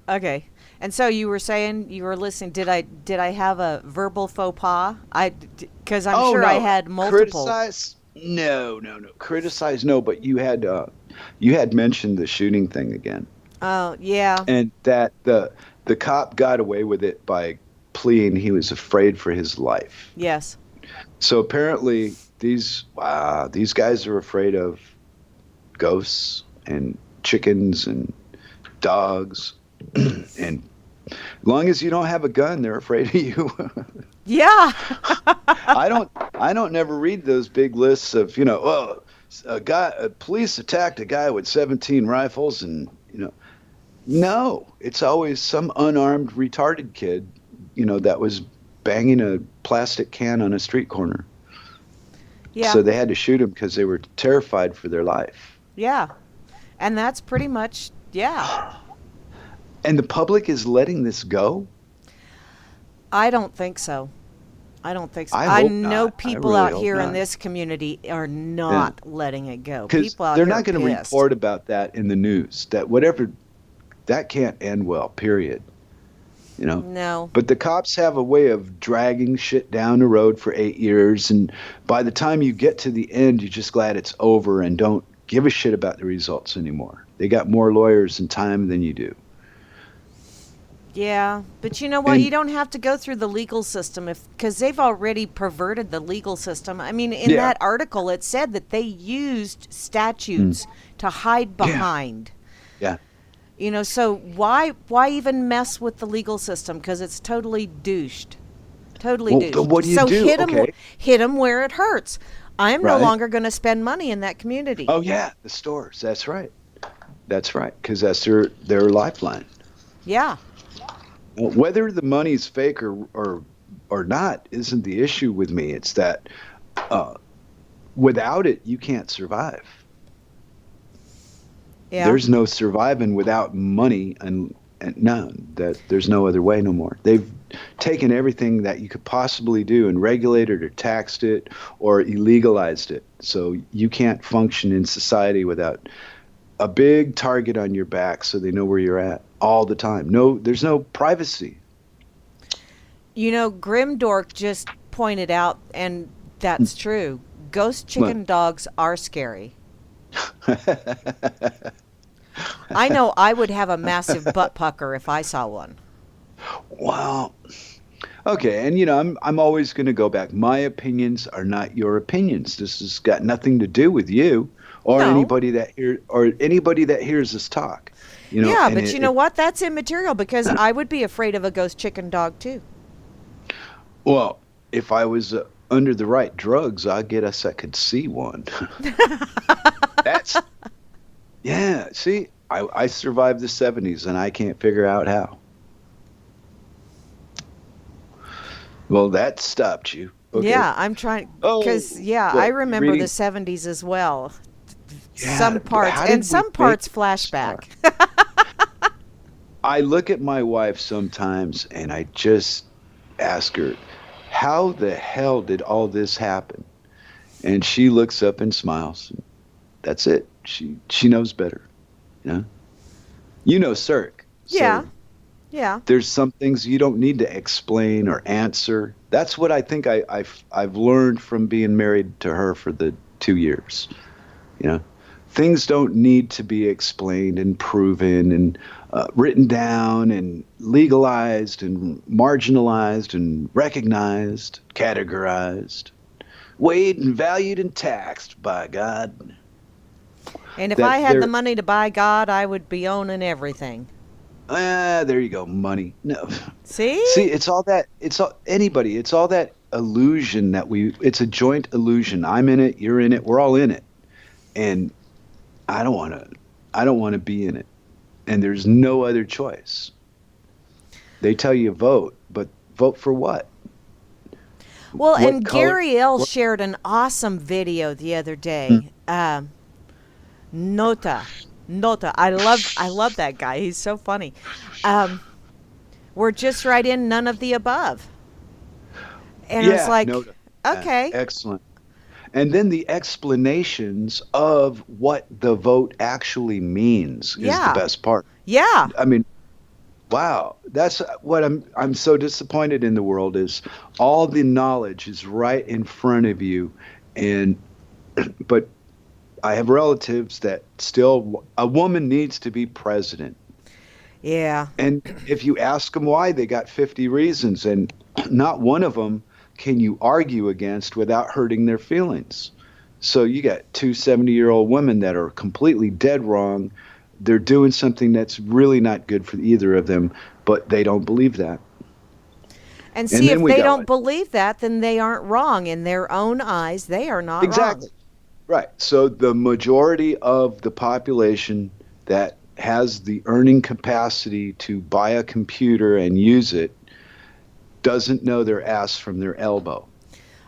Okay. And so you were saying you were listening. Did I have a verbal faux pas? Because I'm sure no. I had multiple. Criticize? No. Criticize? No. But you had mentioned the shooting thing again. Oh yeah. And that the cop got away with it by pleading he was afraid for his life. Yes. So apparently these guys are afraid of ghosts and chickens and dogs, and as long as you don't have a gun, they're afraid of you. Yeah. I don't never read those big lists of police attacked a guy with 17 rifles, and no, it's always some unarmed retarded kid that was banging a plastic can on a street corner. Yeah. So they had to shoot him because they were terrified for their life. Yeah. And that's pretty much, yeah. And the public is letting this go? I don't think so. I I hope know not. people I really out hope here in not. this community are not letting it go. Because People out they're here not going to pissed. report about that in the news. That can't end well, period. No. But the cops have a way of dragging shit down the road for 8 years, and by the time you get to the end, you're just glad it's over and don't give a shit about the results anymore. They got more lawyers and time than you do. Yeah, but you know what? And- You don't have to go through the legal system because they've already perverted the legal system. I mean, in Yeah. that article, it said that they used statutes to hide behind. Yeah. So why even mess with the legal system? Because it's totally douched. Totally Well, douched. but what do you so do? Okay. hit 'em where it hurts. I'm no Right. longer going to spend money in that community. Oh, yeah, the stores. That's right. That's right, because that's their lifeline. Yeah. Whether the money's fake or not isn't the issue with me. It's that without it, you can't survive. Yeah. There's no surviving without money, and none. That there's no other way no more. They've taken everything that you could possibly do and regulated or taxed it or illegalized it. So you can't function in society without a big target on your back, so they know where you're at all the time. No, there's no privacy. GrannyDork just pointed out, and that's true. Ghost chicken dogs are scary. I know I would have a massive butt pucker if I saw one. Well, okay, and I'm always going to go back. My opinions are not your opinions. This has got nothing to do with you or No. anybody that hears us talk. Yeah, and but you know what? That's immaterial because I would be afraid of a ghost chicken dog too. Well, if I was under the right drugs, I'd get us that could see one. Yeah. See, I survived the 70s, and I can't figure out how. Well, that stopped you. Okay. Yeah, I'm trying because Oh, I what? You remember the reading? 70s as well. Yeah. Some parts How and did we some make parts it this far? flashback. I look at my wife sometimes and I just ask her, how the hell did all this happen? And she looks up and smiles. That's it. She knows better. Yeah. You know Cirque. Yeah, So yeah. there's some things you don't need to explain or answer. That's what I think I've learned from being married to her for the 2 years. You know, things don't need to be explained and proven and written down and legalized and marginalized and recognized, categorized, weighed and valued and taxed by God. And if I That had the they're money to buy God, I would be owning everything. there you go, money. No, See? see, it's all that. It's all anybody. It's all that illusion that we. It's a joint illusion. I'm in it. You're in it. We're all in it, and I don't want to. I don't want to be in it. And there's no other choice. They tell you vote, but vote for what? Well, What and color? Gary L What? shared an awesome video the other Hmm. day. Nota, Nota. I love that guy. He's so funny. Um, we're just right in none of the above. And I was Yeah, no. like, okay, Excellent. And then the explanations of what the vote actually means is the yeah, best part. yeah. I mean, wow, that's what I'm so disappointed in the world is all the knowledge is right in front of you, and but I have relatives that still a woman needs to be president. Yeah. And if you ask them why, they got 50 reasons, and not one of them can you argue against without hurting their feelings. So you got two 70-year-old women that are completely dead wrong. They're doing something that's really not good for either of them, but they don't believe that. And And see, then if we they got don't what? believe that, then they aren't wrong. In their own eyes, they are not wrong. Exactly. Right. So the majority of the population that has the earning capacity to buy a computer and use it doesn't know their ass from their elbow.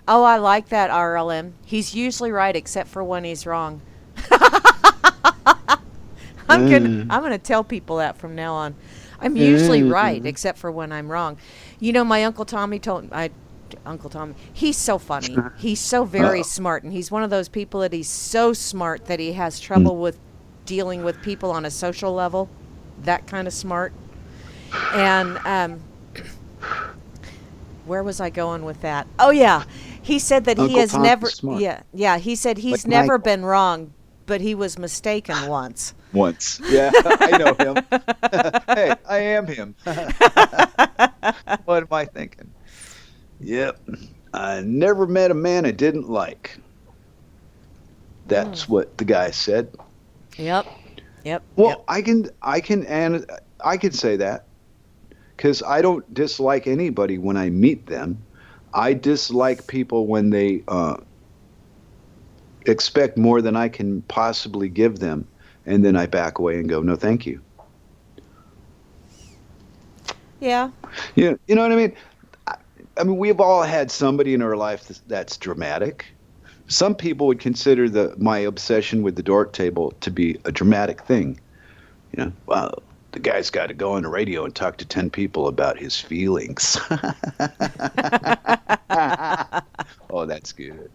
Oh, I like that RLM. He's usually right, except for when he's wrong. Uh, I'm gonna tell people that from now on. I'm usually right, uh, except for when I'm wrong. You know, my Uncle Tommy told I Uncle Tommy. He's so funny. He's so very uh, smart, and he's one of those people that he's so smart that he has mm. trouble with dealing with people on a social level. That kind of smart. And where was I going with that? Oh yeah, he said that he Uncle has Tommy's never. smart, Yeah. He said he's like never Michael. been wrong, but he was mistaken once. Once. Yeah, I know him. Hey, I am him. What am I thinking? Yep. I never met a man I didn't like. Mm. That's what the guy said. Yep. Yep. Yep. Well, I can say that because I don't dislike anybody when I meet them. I dislike people when they expect more than I can possibly give them, and then I back away and go, no, thank you. Yeah. You know what I mean? I, I mean, we've all had somebody in our life that's dramatic. Some people would consider my obsession with the Dork Table to be a dramatic thing. You know, well, the guy's got to go on the radio and talk to 10 people about his feelings. Oh, that's good.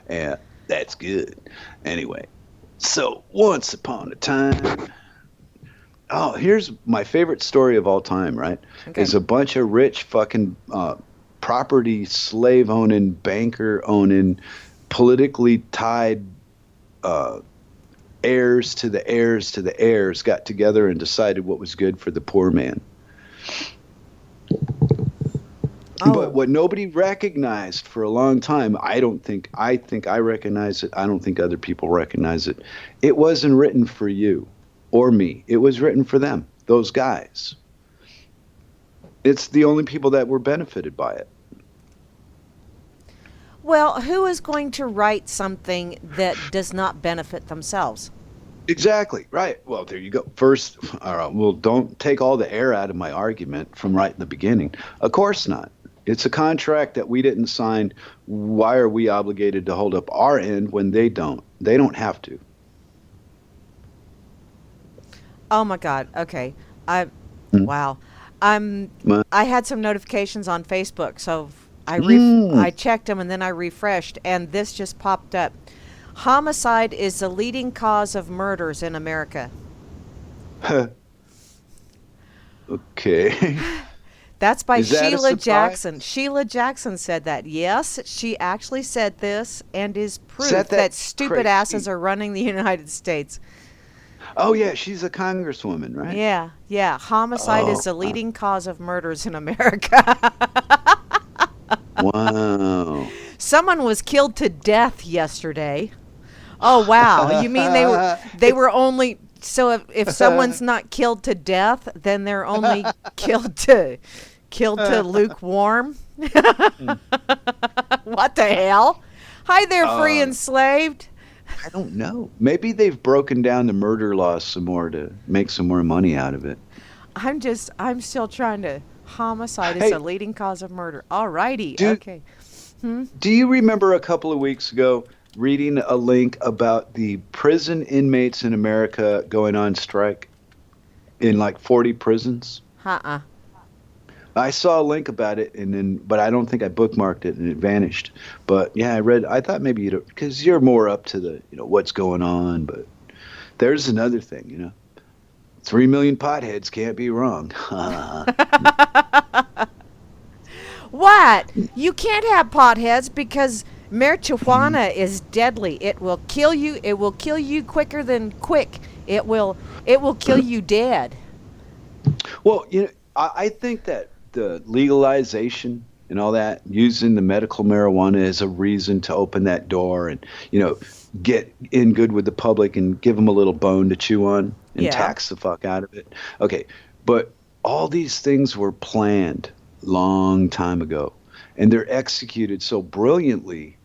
Yeah, that's good. Anyway, so once upon a time, oh, here's my favorite story of all time, right? Okay. Is a bunch of rich fucking property slave owning, banker owning, politically tied uh, heirs to the heirs to the heirs got together and decided what was good for the poor man. But Oh. what nobody recognized for a long time, I think I recognize it. I don't think other people recognize it. It wasn't written for you or me. It was written for them, those guys. It's the only people that were benefited by it. Well, who is going to write something that does not benefit themselves? Exactly. Right. Well, there you go. First, all right, well, don't take all the air out of my argument from right in the beginning. Of course not. It's a contract that we didn't sign. Why are we obligated to hold up our end when they don't? They don't have to. Oh my God. Okay. I Mm. wow. I'm Ma- I had some notifications on Facebook, so Mm. I checked them and then I refreshed, and this just popped up. Homicide is the leading cause of murders in America. Okay. That's by Is that a Sheila surprise? Jackson. Sheila Jackson said that. Yes, she actually said this and is Is that proof that that stupid asses crazy? are running the United States. Oh yeah, she's a congresswoman, right? Yeah, yeah. Homicide is Oh, the leading cause of murders in America. wow. Someone was killed to death yesterday. Oh wow. You mean they were only so if someone's not killed to death, then they're only killed to lukewarm? What the hell? Hi there, free uh, enslaved. I don't know. Maybe they've broken down the murder law some more to make some more money out of it. I'm still trying to homicide is a Hey, leading cause of murder. Alrighty, do okay. Hmm? do you remember a couple of weeks ago reading a link about the prison inmates in America going on strike in like 40 prisons? Uh-uh. I saw a link about it and then but I don't think I bookmarked it and it vanished. But yeah, I thought maybe you'd because you're more up to the, what's going on, but there's another thing, 3 million potheads can't be wrong. What? You can't have potheads because marijuana is deadly. It will kill you. It will kill you quicker than quick. It will kill you dead. Well, I think that the legalization and all that, using the medical marijuana as a reason to open that door and, get in good with the public and give them a little bone to chew on and Yeah. tax the fuck out of it. Okay, but all these things were planned long time ago and they're executed so brilliantly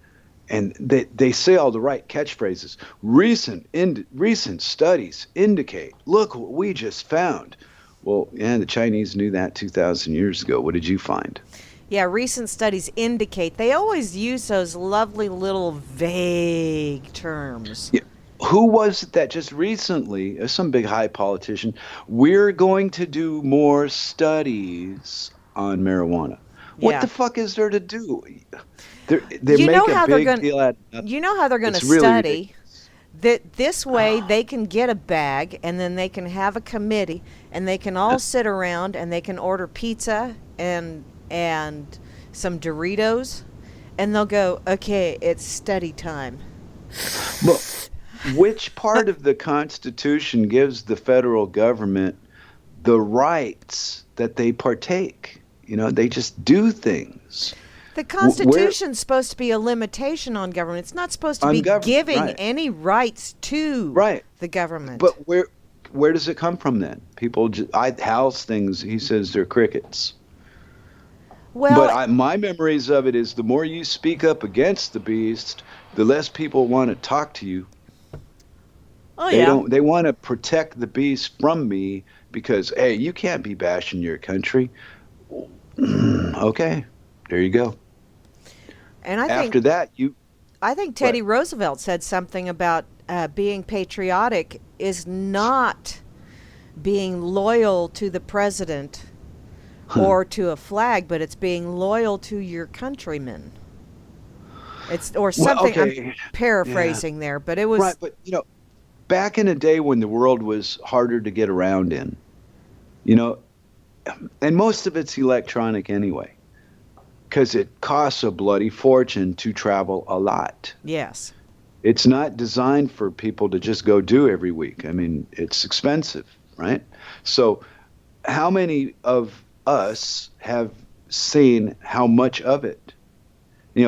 and they say all the right catchphrases. Recent studies indicate, look what we just found. Well, yeah, the Chinese knew that 2,000 years ago. What did you find? Yeah, recent studies indicate they always use those lovely little vague terms. Yeah. Who was it that just recently, some big high politician, we're going to do more studies on marijuana? What Yeah. the fuck is there to do? They You know make a how they're big going deal out of you nothing. know how they're going to It's really study ridiculous. that this way they can get a bag and then they can have a committee and they can all sit around and they can order pizza and some Doritos and they'll go, "Okay, it's study time." Well, which part of the Constitution gives the federal government the rights that they partake? They just do things. The Where Constitution's supposed to be a limitation on government. It's not supposed to on be government, giving right? any rights to Right. the government. But where does it come from then? People just Hal's things. He says they're crickets. But Well, my memories of it is the more you speak up against the beast, the less people want to talk to you. oh They yeah. don't. They want to protect the beast from me because hey, you can't be bashing your country. Okay, there you go. And I think After that, you I think what? Teddy Roosevelt said something about being patriotic is not being loyal to the president Huh. or to a flag, but it's being loyal to your countrymen. It's or Well, something. I'm okay, yeah, paraphrasing there, but it right. was. But back in a day when the world was harder to get around in, you know, and most of it's electronic anyway, because it costs a bloody fortune to travel a lot. Yes. It's not designed for people to just go do every week. I mean, it's expensive, right? So, how many of us have seen how much of it?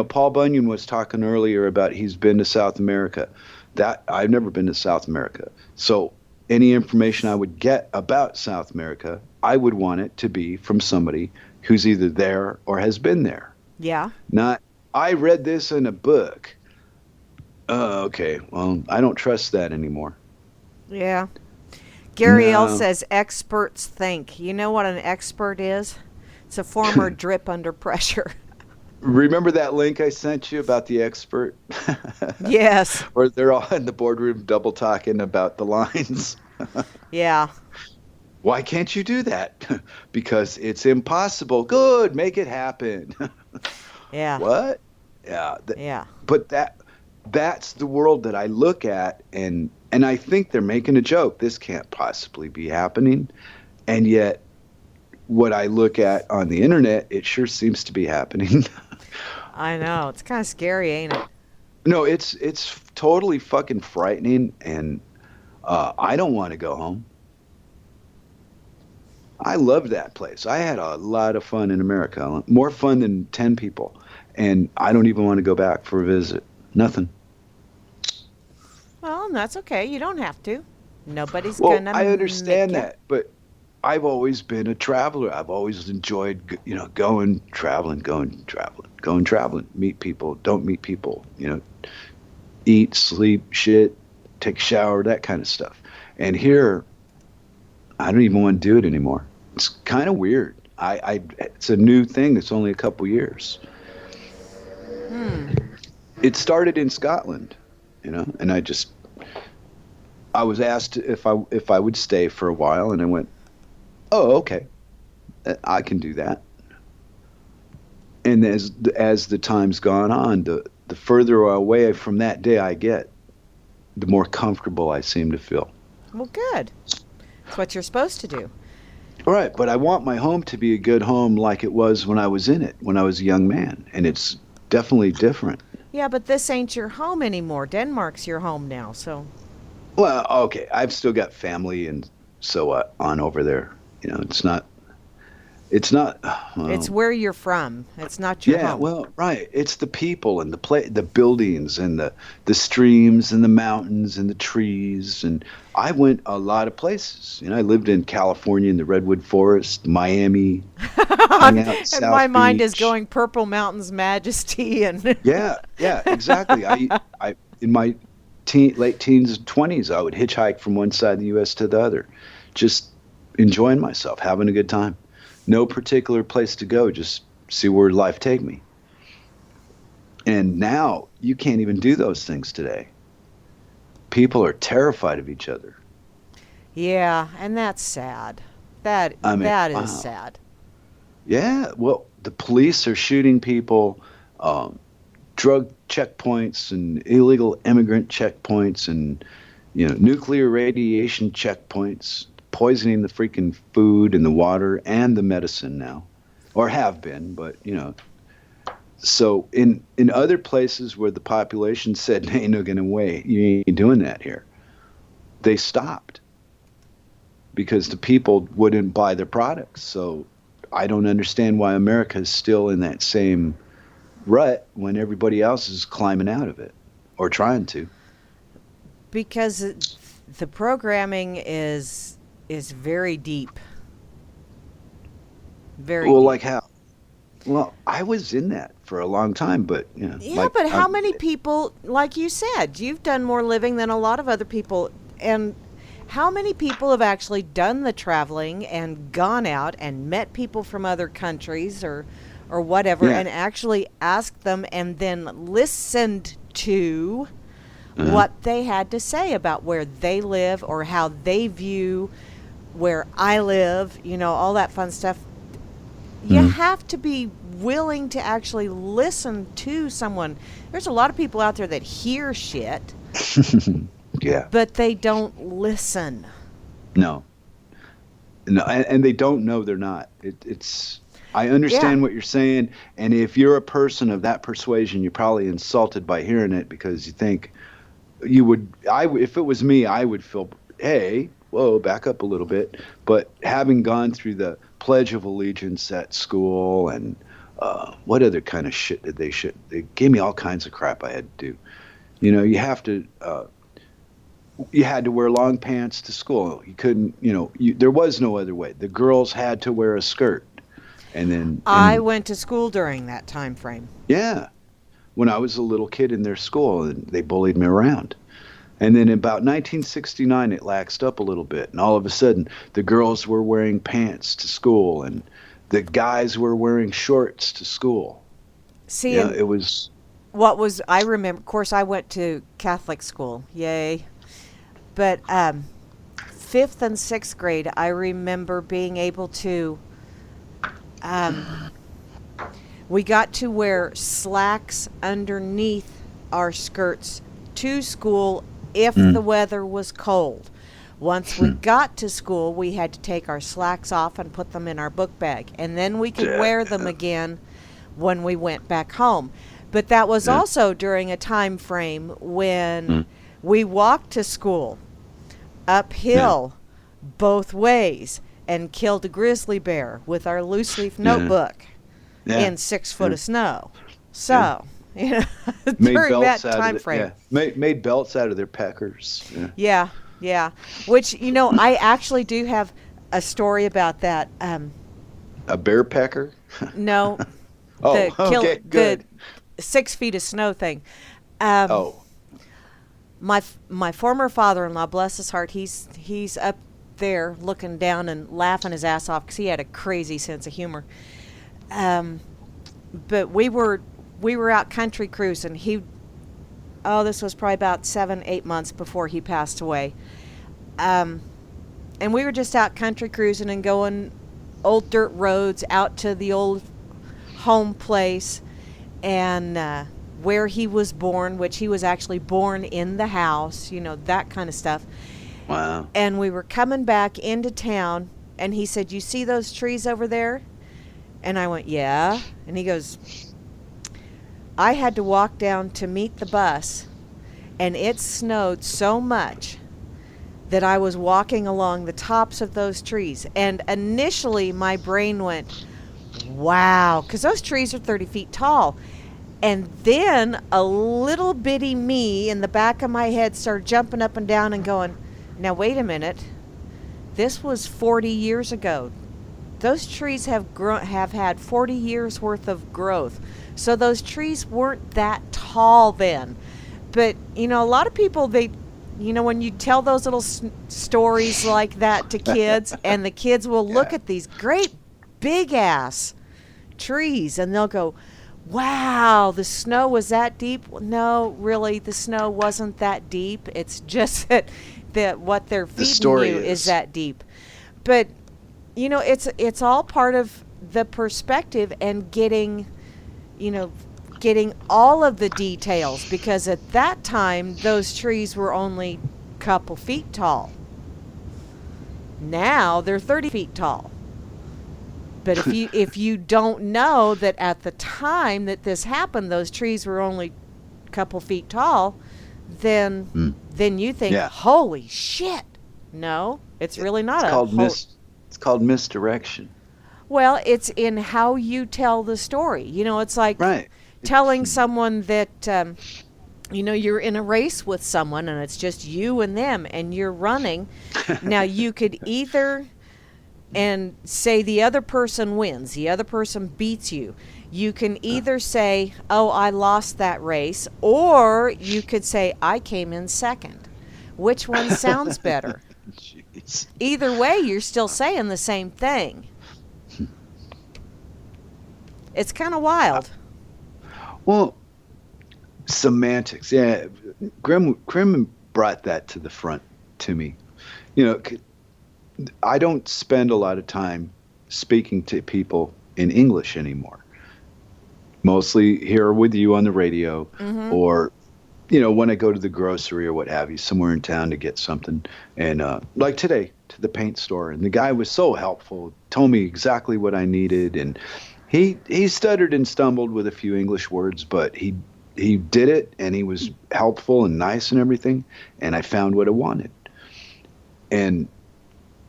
Paul Bunyan was talking earlier about he's been to South America. That I've never been to South America. So, any information I would get about South America, I would want it to be from somebody who's either there or has been there. Yeah. Not, I read this in a book. Okay. Well, I don't trust that anymore. Yeah. Gary L No. says experts think. You know what an expert is? It's a former drip under pressure. Remember that link I sent you about the expert? Yes. Where they're all in the boardroom double talking about the lines. Yeah. Why can't you do that? Because it's impossible. Good, make it happen. Yeah. What? Yeah. Yeah. But that's the world that I look at, and I think they're making a joke. This can't possibly be happening. And yet what I look at on the internet, it sure seems to be happening. I know. It's kind of scary, ain't it? No, it's totally fucking frightening, and I don't want to go home. I loved that place. I had a lot of fun in America, more fun than 10 people, and I don't even want to go back for a visit. Nothing. Well, that's okay. You don't have to. Nobody's Well, gonna I understand make ya. that, but I've always been a traveler. I've always enjoyed, going traveling, going traveling, meet people, don't meet people, eat, sleep, shit, take a shower, that kind of stuff. And here, I don't even want to do it anymore. It's kind of weird. It's a new thing. It's only a couple years. Hmm. It started in Scotland, and I was asked if I would stay for a while, and I went, oh, okay, I can do that. And as the time's gone on, the further away from that day I get, the more comfortable I seem to feel. Well, good. It's what you're supposed to do. All right, but I want my home to be a good home like it was when I was in it, when I was a young man, and it's definitely different. Yeah, but this ain't your home anymore. Denmark's your home now, so. Well, okay, I've still got family and so on over there. It's not. Well, It's where you're from. It's not your yeah, home. well, right. It's the people and the buildings and the streams and the mountains and the trees. And I went a lot of places. I lived in California in the Redwood Forest, Miami, hung out in And South my mind is Beach. going Purple Mountains Majesty and Yeah, yeah, exactly. I in my late teens and 20s, I would hitchhike from one side of the U.S. to the other, just enjoying myself, having a good time. No particular place to go, just see where life take me. And now you can't even do those things today. People are terrified of each other. yeah, and that's sad. That I mean, that is wow. sad. Yeah, well, the police are shooting people, drug checkpoints and illegal immigrant checkpoints and, nuclear radiation checkpoints, poisoning the freaking food and the water and the medicine now, or have been, but, So in other places where the population said, ain't no getting away, you ain't doing that here, they stopped because the people wouldn't buy their products. So I don't understand why America is still in that same rut when everybody else is climbing out of it or trying to. Because the programming is very deep. Very Well, deep. like how? Well, I was in that for a long time, but Yeah, but how many people, like you said, you've done more living than a lot of other people, and how many people have actually done the traveling and gone out and met people from other countries or whatever, Yeah. and actually asked them and then listened to Uh-huh. what they had to say about where they live or how they view where I live, all that fun stuff. You Mhm. have to be willing to actually listen to someone. There's a lot of people out there that hear shit, Yeah, but they don't listen. no, and they don't know they're not. It's. I Yeah. understand what you're saying, and if you're a person of that persuasion, you're probably insulted by hearing it because you think you would. If it was me, I would feel, hey, whoa, back up a little bit. But having gone through the Pledge of Allegiance at school and what other kind of shit did they shit? They gave me all kinds of crap I had to do. You have to. You had to wear long pants to school. You couldn't. There was no other way. The girls had to wear a skirt, and then I went to school during that time frame. yeah, when I was a little kid in their school, and they bullied me around. And then in about 1969, it laxed up a little bit, and all of a sudden, the girls were wearing pants to school, and the guys were wearing shorts to school. See, Yeah, and it was. I remember, of course, I went to Catholic school. Yay. But fifth and sixth grade, I remember being able to, um, we got to wear slacks underneath our skirts to school if the Mm. weather was cold. Once we got to school, we had to take our slacks off and put them in our book bag. And then we could Yeah, wear them again when we went back home. But that was yeah. also during a time frame when Mm. we walked to school Yeah, uphill both ways and killed a grizzly bear with our loose leaf yeah, notebook yeah, in 6 foot yeah, of snow. yeah. So, you know, Made during that belts out of time the, frame. yeah, made belts out of their peckers. Yeah. Yeah, yeah. Which, I actually do have a story about that. A bear pecker? No, Oh, okay, the good. 6 feet of snow thing. Um, Oh, my former father-in-law, bless his heart, he's up there looking down and laughing his ass off because he had a crazy sense of humor. Um, but we were out country cruising. This was probably about 7-8 months before he passed away. And we were just out country cruising and going old dirt roads out to the old home place and where he was born, which he was actually born in the house, that kind of stuff. wow. And we were coming back into town, and he said, "You see those trees over there?" And I went, "Yeah." And he goes, "I had to walk down to meet the bus, and it snowed so much that I was walking along the tops of those trees." And initially my brain went, wow, because those trees are 30 feet tall. And then a little bitty me in the back of my head started jumping up and down and going, now wait a minute. This was 40 years ago. Those trees have had 40 years worth of growth. So those trees weren't that tall then. But, a lot of people, when you tell those little stories like that to kids, and the kids will look Yeah. at these great big ass trees and they'll go, wow, the snow was that deep. Well, no, really, the snow wasn't that deep. It's just that what they're The feeding story you is is. that deep. But it's all part of the perspective and getting all of the details, because at that time those trees were only a couple feet tall. Now they're 30 feet tall. But if you don't know that at the time that this happened, those trees were only a couple feet tall, then Mm. then you think, Yeah. holy shit. No, it's really not It's a called whole. it's called misdirection. Well, it's in how you tell the story. It's like Right. telling someone that you're in a race with someone and it's just you and them and you're running. Now you could either and say the other person wins, the other person beats you. You can either say, "Oh, I lost that race," or you could say, "I came in second." Which one sounds better? Jeez. Either way, you're still saying the same thing. It's kind of wild. Well, semantics. Yeah, Grim brought that to the front to me. I don't spend a lot of time speaking to people in English anymore. Mostly here with you on the radio, Mm-hmm. or when I go to the grocery or what have you, somewhere in town to get something. And like today, to the paint store, and the guy was so helpful, told me exactly what I needed, and he stuttered and stumbled with a few English words, but he did it, and he was helpful and nice and everything, and I found what I wanted. And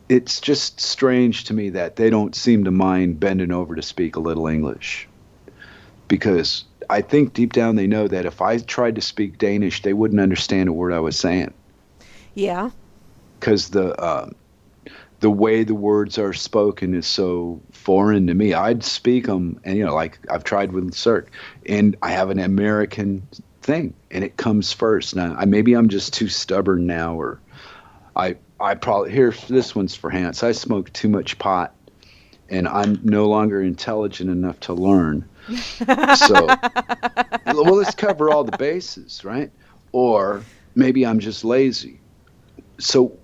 it's just strange to me that they don't seem to mind bending over to speak a little English, because I think deep down they know that if I tried to speak Danish, they wouldn't understand a word I was saying, Yeah. because the way the words are spoken is so foreign to me. I'd speak them, and like I've tried with Cirque, and I have an American thing, and it comes first. Now, maybe I'm just too stubborn now, or I probably, here, this one's for Hans. I smoke too much pot, and I'm no longer intelligent enough to learn. So, well, let's cover all the bases, right? Or maybe I'm just lazy. So,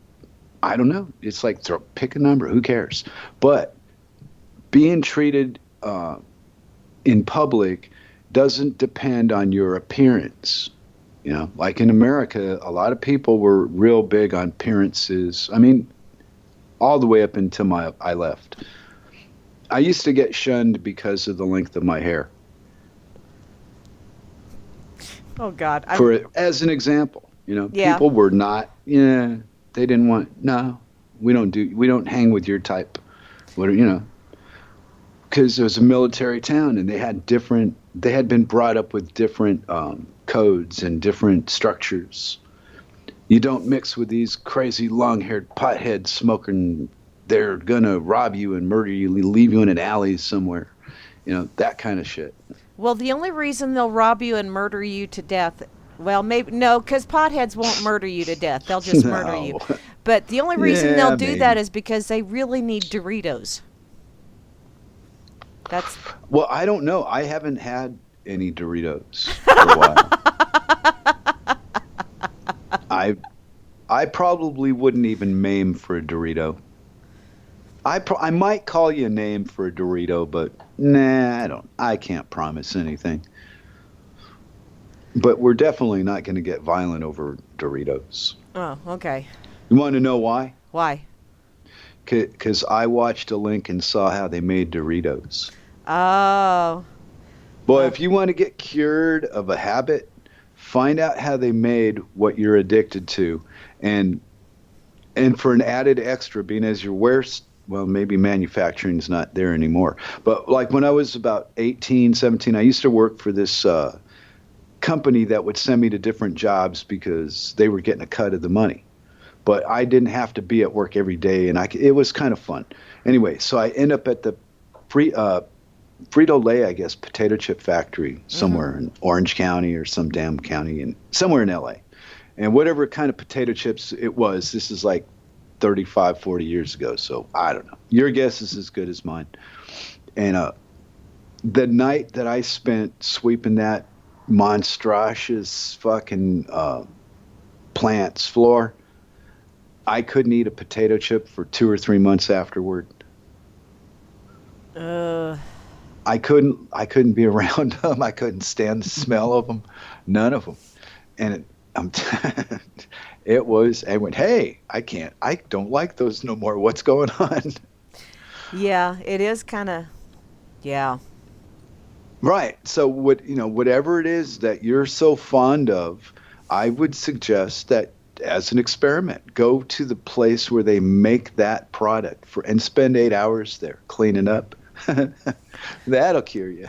I don't know. It's like pick a number. Who cares? But being treated in public doesn't depend on your appearance. You know, like in America, a lot of people were real big on appearances. I mean, all the way up until I left. I used to get shunned because of the length of my hair. Oh God. As an example, Yeah. people were not. Yeah, they didn't want. No, we don't hang with your type. Because it was a military town, and they had been brought up with different codes and different structures. You don't mix with these crazy long-haired potheads smoking. They're gonna rob you and murder you, leave you in an alley somewhere. That kind of shit. Well, the only reason they'll rob you and murder you to death, well, maybe no, because potheads won't murder you to death. They'll just murder you. No. But the only reason Yeah, they'll do maybe. that is because they really need Doritos. That's Well, I don't know. I haven't had any Doritos for a while. I probably wouldn't even maim for a Dorito. I might call you a name for a Dorito, but nah, I can't promise anything. But we're definitely not going to get violent over Doritos. oh, okay. You want to know why? Why? Because I watched a link and saw how they made Doritos. Oh, Well, if you want to get cured of a habit, find out how they made what you're addicted to, and for an added extra, being as your worst, well, maybe manufacturing's not there anymore. But like when I was about 18, 17, I used to work for this company that would send me to different jobs because they were getting a cut of the money. But I didn't have to be at work every day, and it was kind of fun. Anyway, so I end up at the Frito-Lay, I guess, potato chip factory somewhere in Orange County or some damn county, and somewhere in LA. And whatever kind of potato chips it was, this is like 35, 40 years ago. So I don't know. Your guess is as good as mine. And the night that I spent sweeping that monstrous fucking plant's floor, I couldn't eat a potato chip for 2 or 3 months afterward. I couldn't be around them. I couldn't stand the smell of them. None of them. And I went, hey, I don't like those no more. What's going on? yeah, it is kind of, yeah. Right. So whatever it is that you're so fond of, I would suggest that as an experiment, go to the place where they make that product and spend 8 hours there cleaning up. That'll cure you.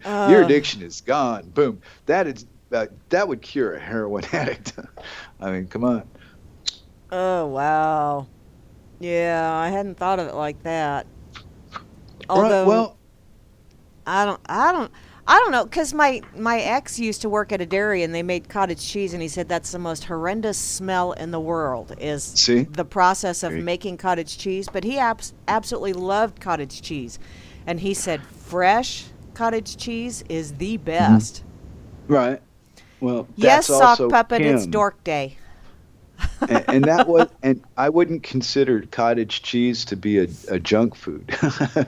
Your addiction is gone. Boom. That would cure a heroin addict. I mean, come on. Oh, wow. Yeah, I hadn't thought of it like that. All right, Although, well, I don't know, because my ex used to work at a dairy and they made cottage cheese, and he said that's the most horrendous smell in the world is see? the process of There you- making cottage cheese. But he absolutely loved cottage cheese, and he said fresh cottage cheese is the best. Right. Well, Yes, that's sock also puppet, it's him. Dork Day. and I wouldn't consider cottage cheese to be a junk food. I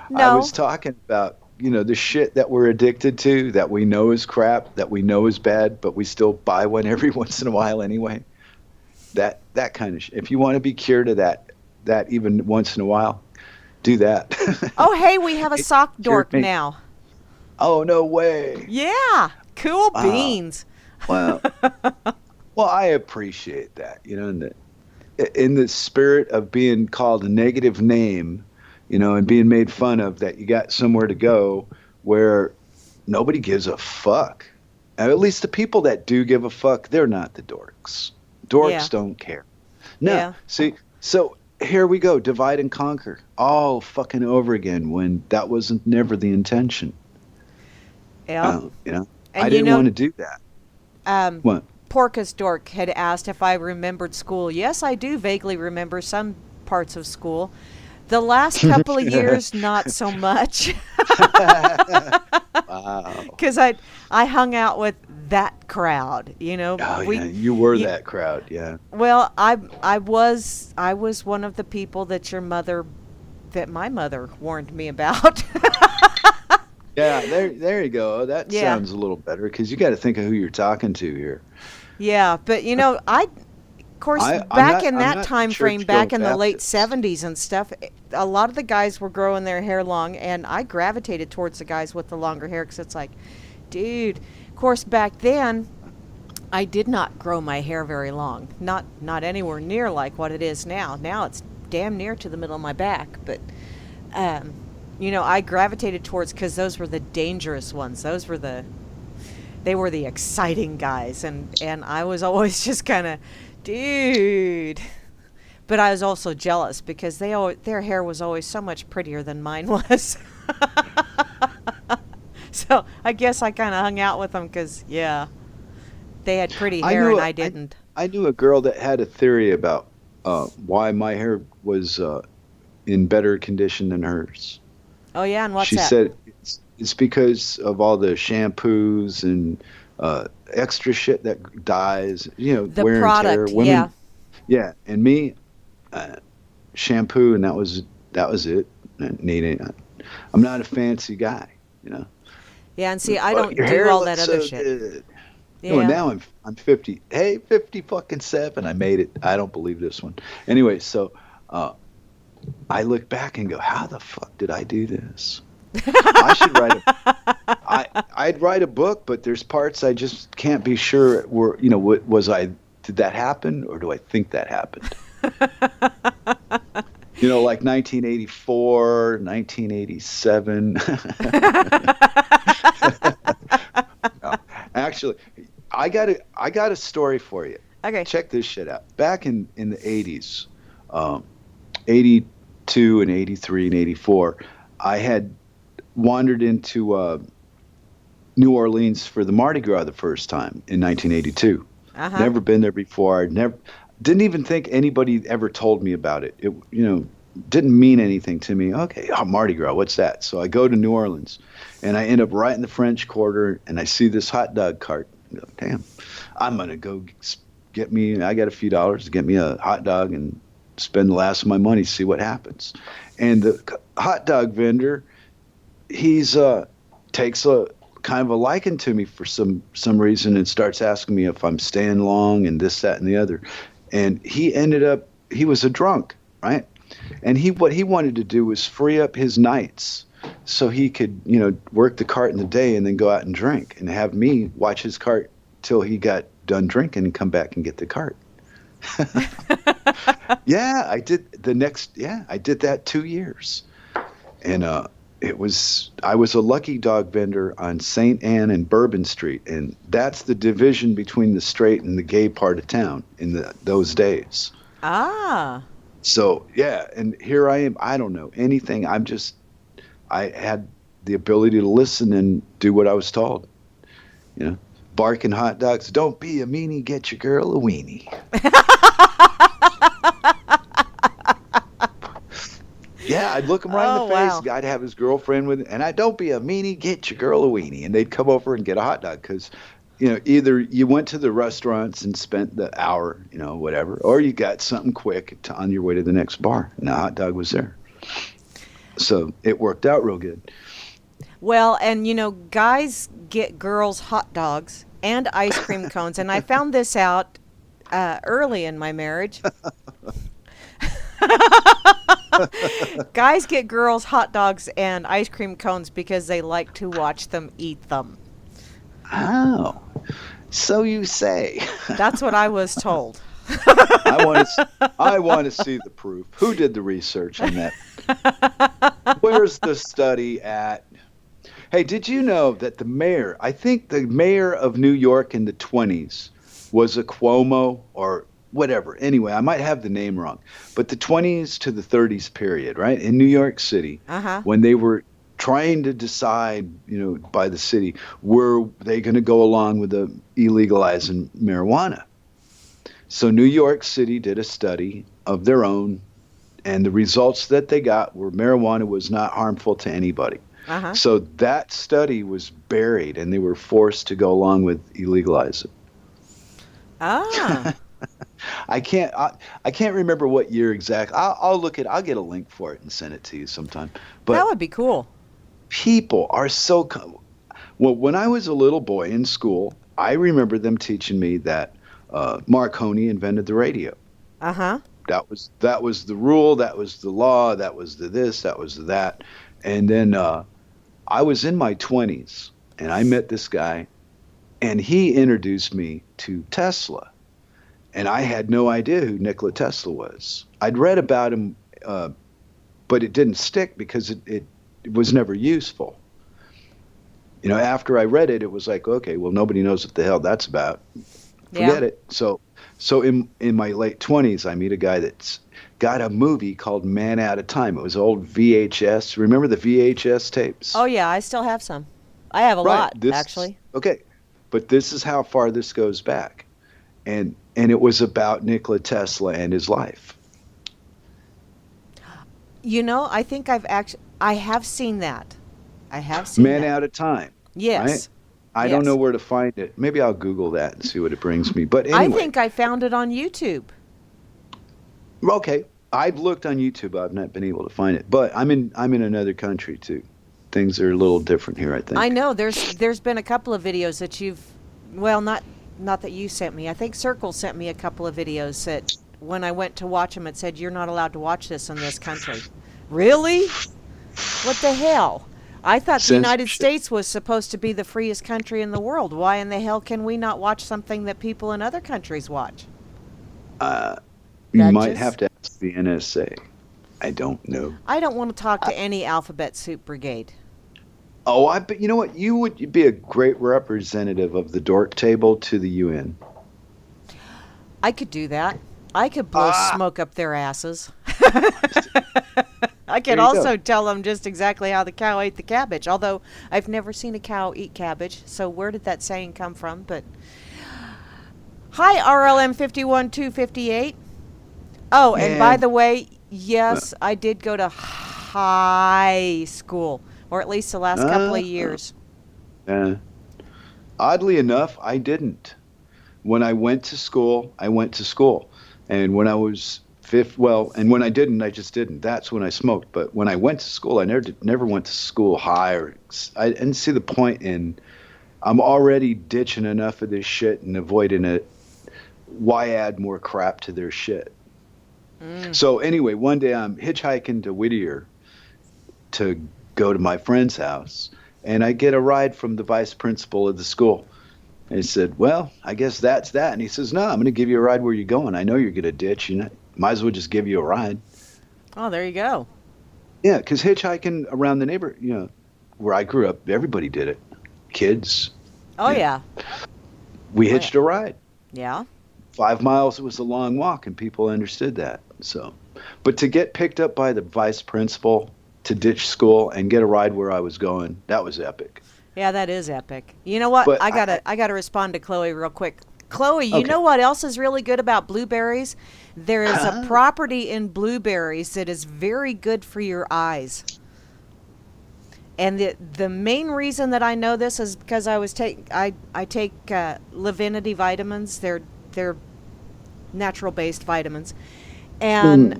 No. was talking about, the shit that we're addicted to, that we know is crap, that we know is bad, but we still buy one every once in a while anyway. That kind of shit. If you want to be cured of that even once in a while, do that. Oh, hey, we have a sock Cured dork me. now. Oh, no way. Yeah, cool beans. Well, I appreciate that, in the spirit of being called a negative name, and being made fun of, that you got somewhere to go where nobody gives a fuck. And at least the people that do give a fuck, they're not the dorks. Dorks Yeah. don't care. No, Yeah. see, so here we go, divide and conquer all fucking over again when that wasn't never the intention. Yeah. I And didn't want to do that. What? Porcus Dork had asked if I remembered school. Yes, I do vaguely remember some parts of school. The last couple of years, not so much. Wow. Because I hung out with that crowd, Oh yeah, we you were you, that crowd. Yeah. well, I was one of the people that my mother warned me about. Yeah, there you go. That Yeah. sounds a little better because you got to think of who you're talking to here. Yeah, but of course, I'm back not in I'm that not a time frame, church going back in the late Baptist. 70s and stuff, a lot of the guys were growing their hair long, and I gravitated towards the guys with the longer hair because it's like, dude, of course, back then, I did not grow my hair very long. Not anywhere near like what it is now. Now it's damn near to the middle of my back, but um, I gravitated towards because those were the dangerous ones. They were the exciting guys, and I was always just kind of, dude. But I was also jealous because their hair was always so much prettier than mine was. So I guess I kind of hung out with them because, yeah, they had pretty I hair knew and a, I I didn't. I knew a girl that had a theory about why my hair was in better condition than hers. Oh yeah, and what's She that? said it's because of all the shampoos and extra shit that dyes, The wear and tear. product, yeah. Women, yeah, and me, uh, shampoo, and that was it. I need it. I'm not a fancy guy, you know. Yeah, and see, I But don't your do hair all that looks other so shit. good. Well, Yeah. now I'm 50. Hey, 50 fucking 7. I made it. I don't believe this one. Anyway, so uh, I look back and go, how the fuck did I do this? I should write a I'd write a book, but there's parts I just can't be sure were, what was I did that happen or do I think that happened? Like 1984, 1987. No. Actually, I got a story for you. Okay. Check this shit out. Back in the 80s, um, 82 and 83 and 84, I had wandered into New Orleans for the Mardi Gras the first time in 1982. Uh-huh. Never been there before. I'd never didn't even think anybody ever told me about it. It didn't mean anything to me. Okay, Mardi Gras, what's that? So I go to New Orleans, and I end up right in the French Quarter, and I see this hot dog cart. I go, damn, I'm gonna go get me. I got a few dollars to get me a hot dog and spend the last of my money, see what happens. And the hot dog vendor, he's takes a kind of a liking to me for some reason and starts asking me if I'm staying long and this, that, and the other. And he was a drunk, right? And what he wanted to do was free up his nights so he could, work the cart in the day and then go out and drink and have me watch his cart till he got done drinking and come back and get the cart. Yeah, I did that 2 years. And I was a lucky dog vendor on St. Anne and Bourbon Street, and that's the division between the straight and the gay part of town in those days. Ah. So yeah, and here I am. I don't know anything. I had the ability to listen and do what I was told. Barking hot dogs. Don't be a meanie. Get your girl a weenie. Yeah, I'd look him right in Oh, the face. wow. The guy'd have his girlfriend with, and I don't be a meanie, get your girl a weenie, and they'd come over and get a hot dog because, either you went to the restaurants and spent the hour, whatever, or you got something quick on your way to the next bar, and the hot dog was there. So it worked out real good. Well, and guys get girls hot dogs and ice cream cones, and I found this out early in my marriage. Guys get girls hot dogs and ice cream cones because they like to watch them eat them. Oh, so you say. That's what I was told. I want to see the proof. Who did the research on that? Where's the study at? Hey, did you know that I think the mayor of New York in the 20s was a Cuomo or whatever. Anyway, I might have the name wrong. But the 20s to the 30s period, right? In New York City, Uh-huh. when they were trying to decide, by the city, were they going to go along with the illegalizing marijuana? So New York City did a study of their own and the results that they got were marijuana was not harmful to anybody. Uh-huh. So that study was buried, and they were forced to go along with illegalize it. Ah, I can't remember what year exactly. I'll look at. I'll get a link for it and send it to you sometime. that But would be cool. people are so well. When I was a little boy in school, I remember them teaching me that Marconi invented the radio. Uh-huh. That was the rule. That was the law. That was the this. That was the that. And then I was in my 20s, and I met this guy, and he introduced me to Tesla. And I had no idea who Nikola Tesla was. I'd read about him, but it didn't stick because it was never useful. You know, after I read it, it was like, okay, well, nobody knows what the hell that's about. Forget Yeah. it. So in my late 20s, I meet a guy that's got a movie called Man Out of Time. It was old VHS. Remember the VHS tapes? Oh yeah, I still have some. I have a lot, actually. Okay, but this is how far this goes back, and it was about Nikola Tesla and his life. You know, I think I have seen that. I have seen Man that. Out of Time. Yes. Right? I don't Yes. know where to find it. Maybe I'll Google that and see what it brings me. But I anyway, think I found it on YouTube. okay. I've looked on YouTube. I've not been able to find it. But I'm in another country too. Things are a little different here, I think. I know there's been a couple of videos that well, not that you sent me. I think Circle sent me a couple of videos that when I went to watch them, it said you're not allowed to watch this in this country. Really? What the hell? I thought the United Censorship. States was supposed to be the freest country in the world. Why in the hell can we not watch something that people in other countries watch? You That might just- have to ask the NSA. I don't know. I don't want to talk to any alphabet soup brigade. Oh, but you know what? You'd be a great representative of the Dork Table to the UN. I could do that. I could blow Ah. smoke up their asses. I There could you also go. tell them just exactly how the cow ate the cabbage. Although I've never seen a cow eat cabbage, so where did that saying come from? But hi, RLM 51258. Oh, and by Man. the way, yes, I did go to high school, or at least the last couple Ah. of years. Oddly enough, I didn't. When I went to school, I went to school. And when I was and when I didn't, I just didn't. That's when I smoked. But when I went to school, I never went to school high. I didn't see the point in, I'm already ditching enough of this shit and avoiding it. Why add more crap to their shit? So anyway, one day I'm hitchhiking to Whittier to go to my friend's house, and I get a ride from the vice principal of the school. And he said, well, I guess that's that. And he says, no, I'm going to give you a ride where you're going. I know you're going to ditch. Might as well just give you a ride. Oh, there you go. Yeah, because hitchhiking around the neighborhood, where I grew up, everybody did it. Kids. Oh, yeah. We hitched a ride. Yeah. 5 miles was a long walk, and people understood that. So, but to get picked up by the vice principal to ditch school and get a ride where I was going, that was epic. Yeah, that is epic. You know what? But I gotta respond to Chloe real quick. Chloe, you Okay. know what else is really good about blueberries? There is a property in blueberries that is very good for your eyes. And the main reason that I know this is because I take Livinity vitamins. They're natural based vitamins, and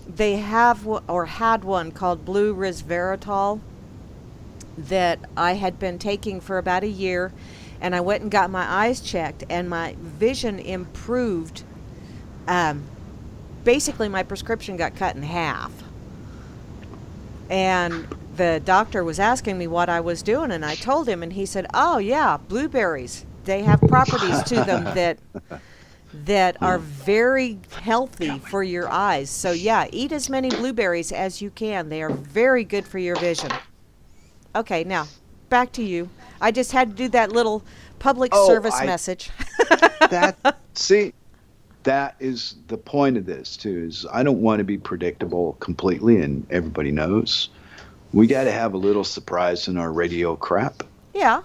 they have or had one called blue resveratrol that I had been taking for about a year, and I went and got my eyes checked, and my vision improved. Basically, my prescription got cut in half, and the doctor was asking me what I was doing, and I told him, and he said, "Oh yeah, blueberries. They have properties to them that are very healthy for your eyes. So yeah, eat as many blueberries as you can. They are very good for your vision." Okay, now back to you. I just had to do that little public service message. That is the point of this too. Is I don't want to be predictable completely, and everybody knows. We got to have a little surprise in our radio crap. Yeah.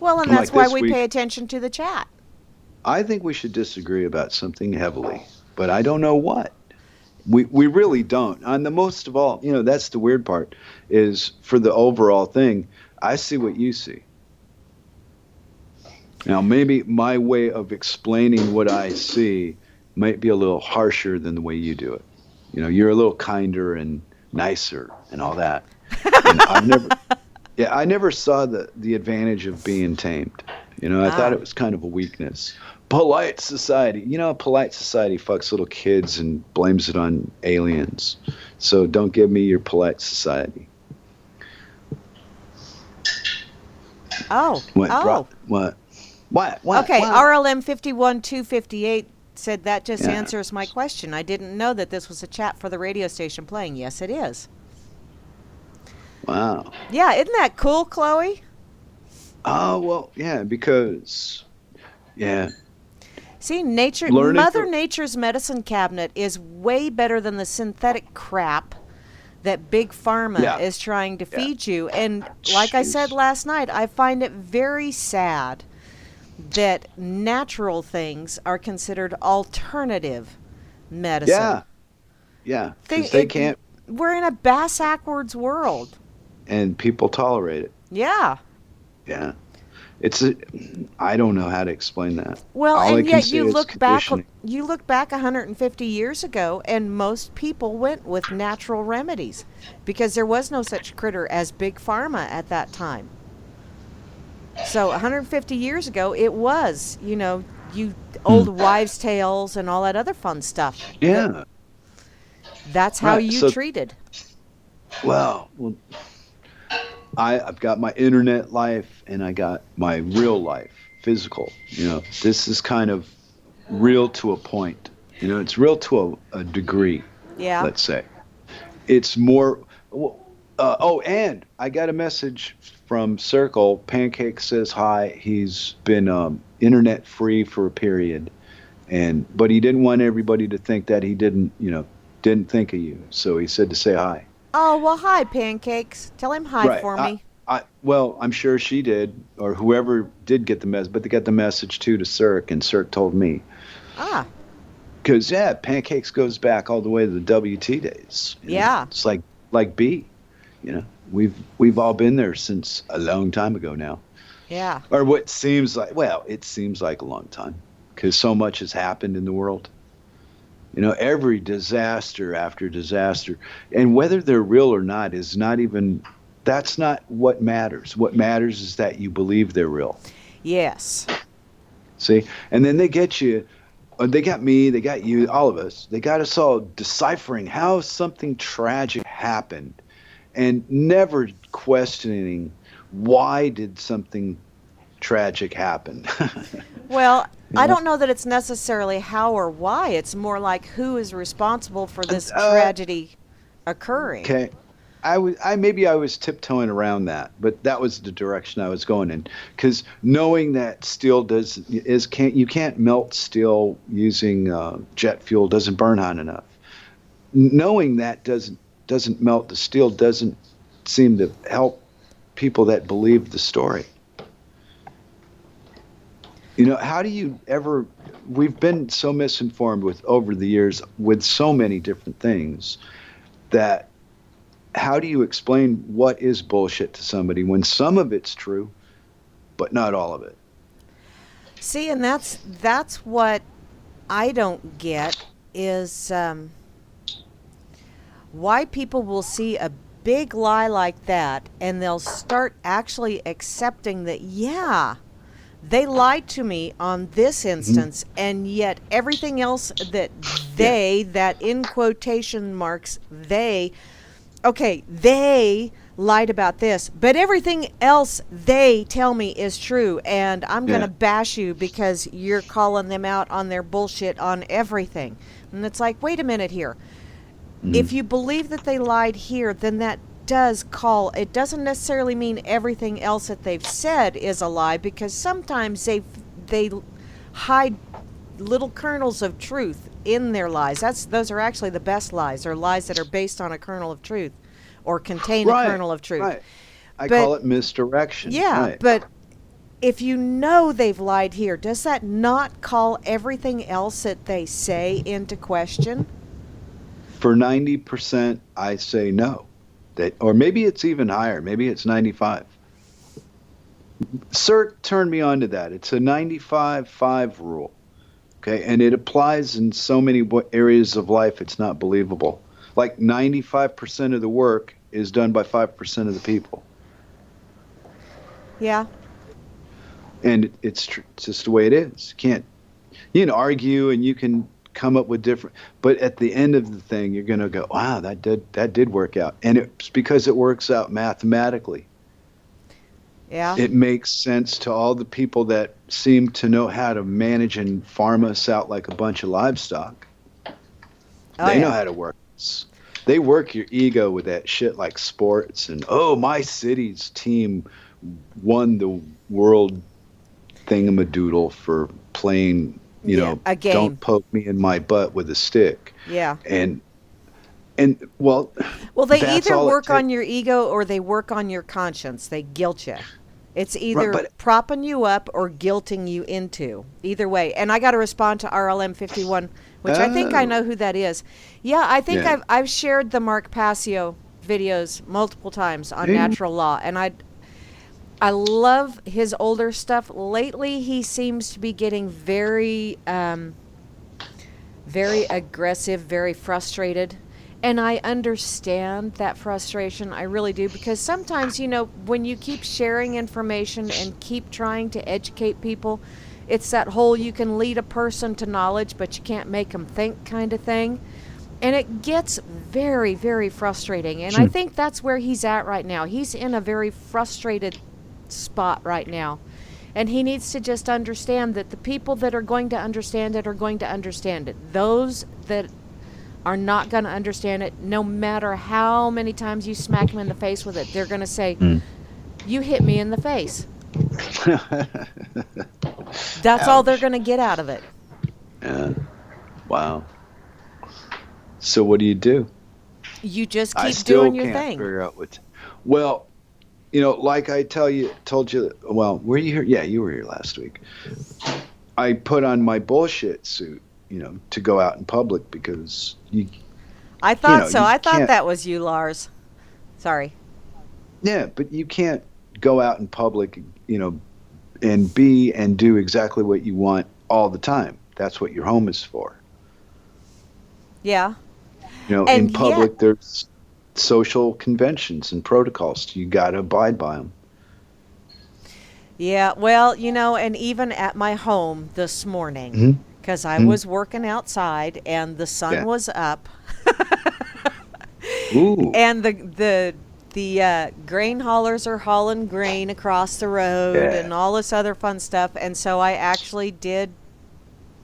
Well, and Like that's why this we week. pay attention to the chat. I think we should disagree about something heavily, but I don't know what. We really don't. And the most of all, that's the weird part, is for the overall thing, I see what you see. Now, maybe my way of explaining what I see might be a little harsher than the way you do it. You're a little kinder and nicer and all that. And I never saw the advantage of being tamed. I thought it was kind of a weakness. Polite society. Polite society fucks little kids and blames it on aliens. So don't give me your polite society. Oh. What? Oh. What? Okay, What? RLM 51258 said that just answers my question. I didn't know that this was a chat for the radio station playing. Yes, it is. Wow. Yeah, isn't that cool, Chloe? Oh, well, yeah, because, yeah. See, Mother Nature's medicine cabinet is way better than the synthetic crap that Big Pharma is trying to feed you. And like I said last night, I find it very sad that natural things are considered alternative medicine. Yeah, because they can't. We're in a bass-ackwards world. And people tolerate it. Yeah. Yeah. I don't know how to explain that. Well, All and yet you look back conditioning. 150 years ago, and most people went with natural remedies because there was no such critter as Big Pharma at that time. So 150 years ago, it was, old wives' tales and all that other fun stuff. Yeah. That's how you treated. Well, I've got my internet life and I got my real life, physical. This is kind of real to a point. It's real to a degree. Yeah. Let's say. It's more. And I got a message from Circle. Pancake says hi. He's been internet free for a period, but he didn't want everybody to think that he didn't think of you. So he said to say hi. Oh, well, hi, Pancakes. Tell him hi for me. Well, I'm sure she did, or whoever did get the message, but they got the message too to Cirque, and Cirque told me. Ah. Because, Pancakes goes back all the way to the WT days. Yeah. It's like B. We've all been there since a long time ago now. Yeah. Or what seems like, it seems like a long time, because so much has happened in the world. Every disaster after disaster, and whether they're real or not is not even, that's not what matters. What matters is that you believe they're real. Yes. See? And then they get you, they got me, they got you, all of us. They got us all deciphering how something tragic happened and never questioning why did something tragic happen. Well, I don't know that it's necessarily how or why. It's more like who is responsible for this tragedy occurring. Okay. I was tiptoeing around that, but that was the direction I was going in. Because knowing that steel you can't melt steel using jet fuel, doesn't burn hot enough. Knowing that doesn't melt the steel doesn't seem to help people that believe the story. How do you ever, we've been so misinformed over the years with so many different things that how do you explain what is bullshit to somebody when some of it's true, but not all of it? See, and that's what I don't get is why people will see a big lie like that and they'll start actually accepting that, they lied to me on this instance, and yet everything else that that in quotation marks, they lied about this, but everything else they tell me is true, and I'm going to bash you because you're calling them out on their bullshit on everything. And it's like, wait a minute here. If you believe that they lied here, then that it doesn't necessarily mean everything else that they've said is a lie, because sometimes they hide little kernels of truth in their lies. Those are actually the best lies, or lies that are based on a kernel of truth or contain a kernel of truth. Right. I call it misdirection. Yeah, right. But if you know they've lied here, does that not call everything else that they say into question? For 90%, I say no. Or maybe it's even higher. Maybe it's 95. CERT turned me on to that. It's a 95-5 rule. Okay. And it applies in so many areas of life, it's not believable. Like 95% of the work is done by 5% of the people. Yeah. And it's just the way it is. You can argue and you can come up with different, but at the end of the thing, you're going to go, wow, that did work out. And it's because it works out mathematically. Yeah. It makes sense to all the people that seem to know how to manage and farm us out like a bunch of livestock. They know how to work us. They work your ego with that shit like sports and, oh, my city's team won the world thingamadoodle for playing, a game. Don't poke me in my butt with a stick. Yeah. And well, they either work on your ego or they work on your conscience. They guilt you. It's either propping you up or guilting you into. Either way. And I got to respond to RLM 51, which I think I know who that is. Yeah, I think I've shared the Mark Passio videos multiple times on natural law, and I love his older stuff. Lately, he seems to be getting very aggressive, very frustrated. And I understand that frustration. I really do. Because sometimes, when you keep sharing information and keep trying to educate people, it's that whole you can lead a person to knowledge, but you can't make them think kind of thing. And it gets very, very frustrating. And I think that's where he's at right now. He's in a very frustrated spot right now. And he needs to just understand that the people that are going to understand it are going to understand it. Those that are not going to understand it, no matter how many times you smack them in the face with it, they're going to say, you hit me in the face. That's all they're going to get out of it. Yeah. Wow. So what do? You just keep doing your thing. I still can't figure out what. Well, like I told you, well, were you here? Yeah, you were here last week. I put on my bullshit suit, to go out in public because I thought so. I thought that was you, Lars. Sorry. Yeah, but you can't go out in public, and be and do exactly what you want all the time. That's what your home is for. Yeah. In public, there's social conventions and protocols. You got to abide by them. Yeah, well, and even at my home this morning, because I was working outside and the sun was up, Ooh. And the grain haulers are hauling grain across the road and all this other fun stuff, and so I actually did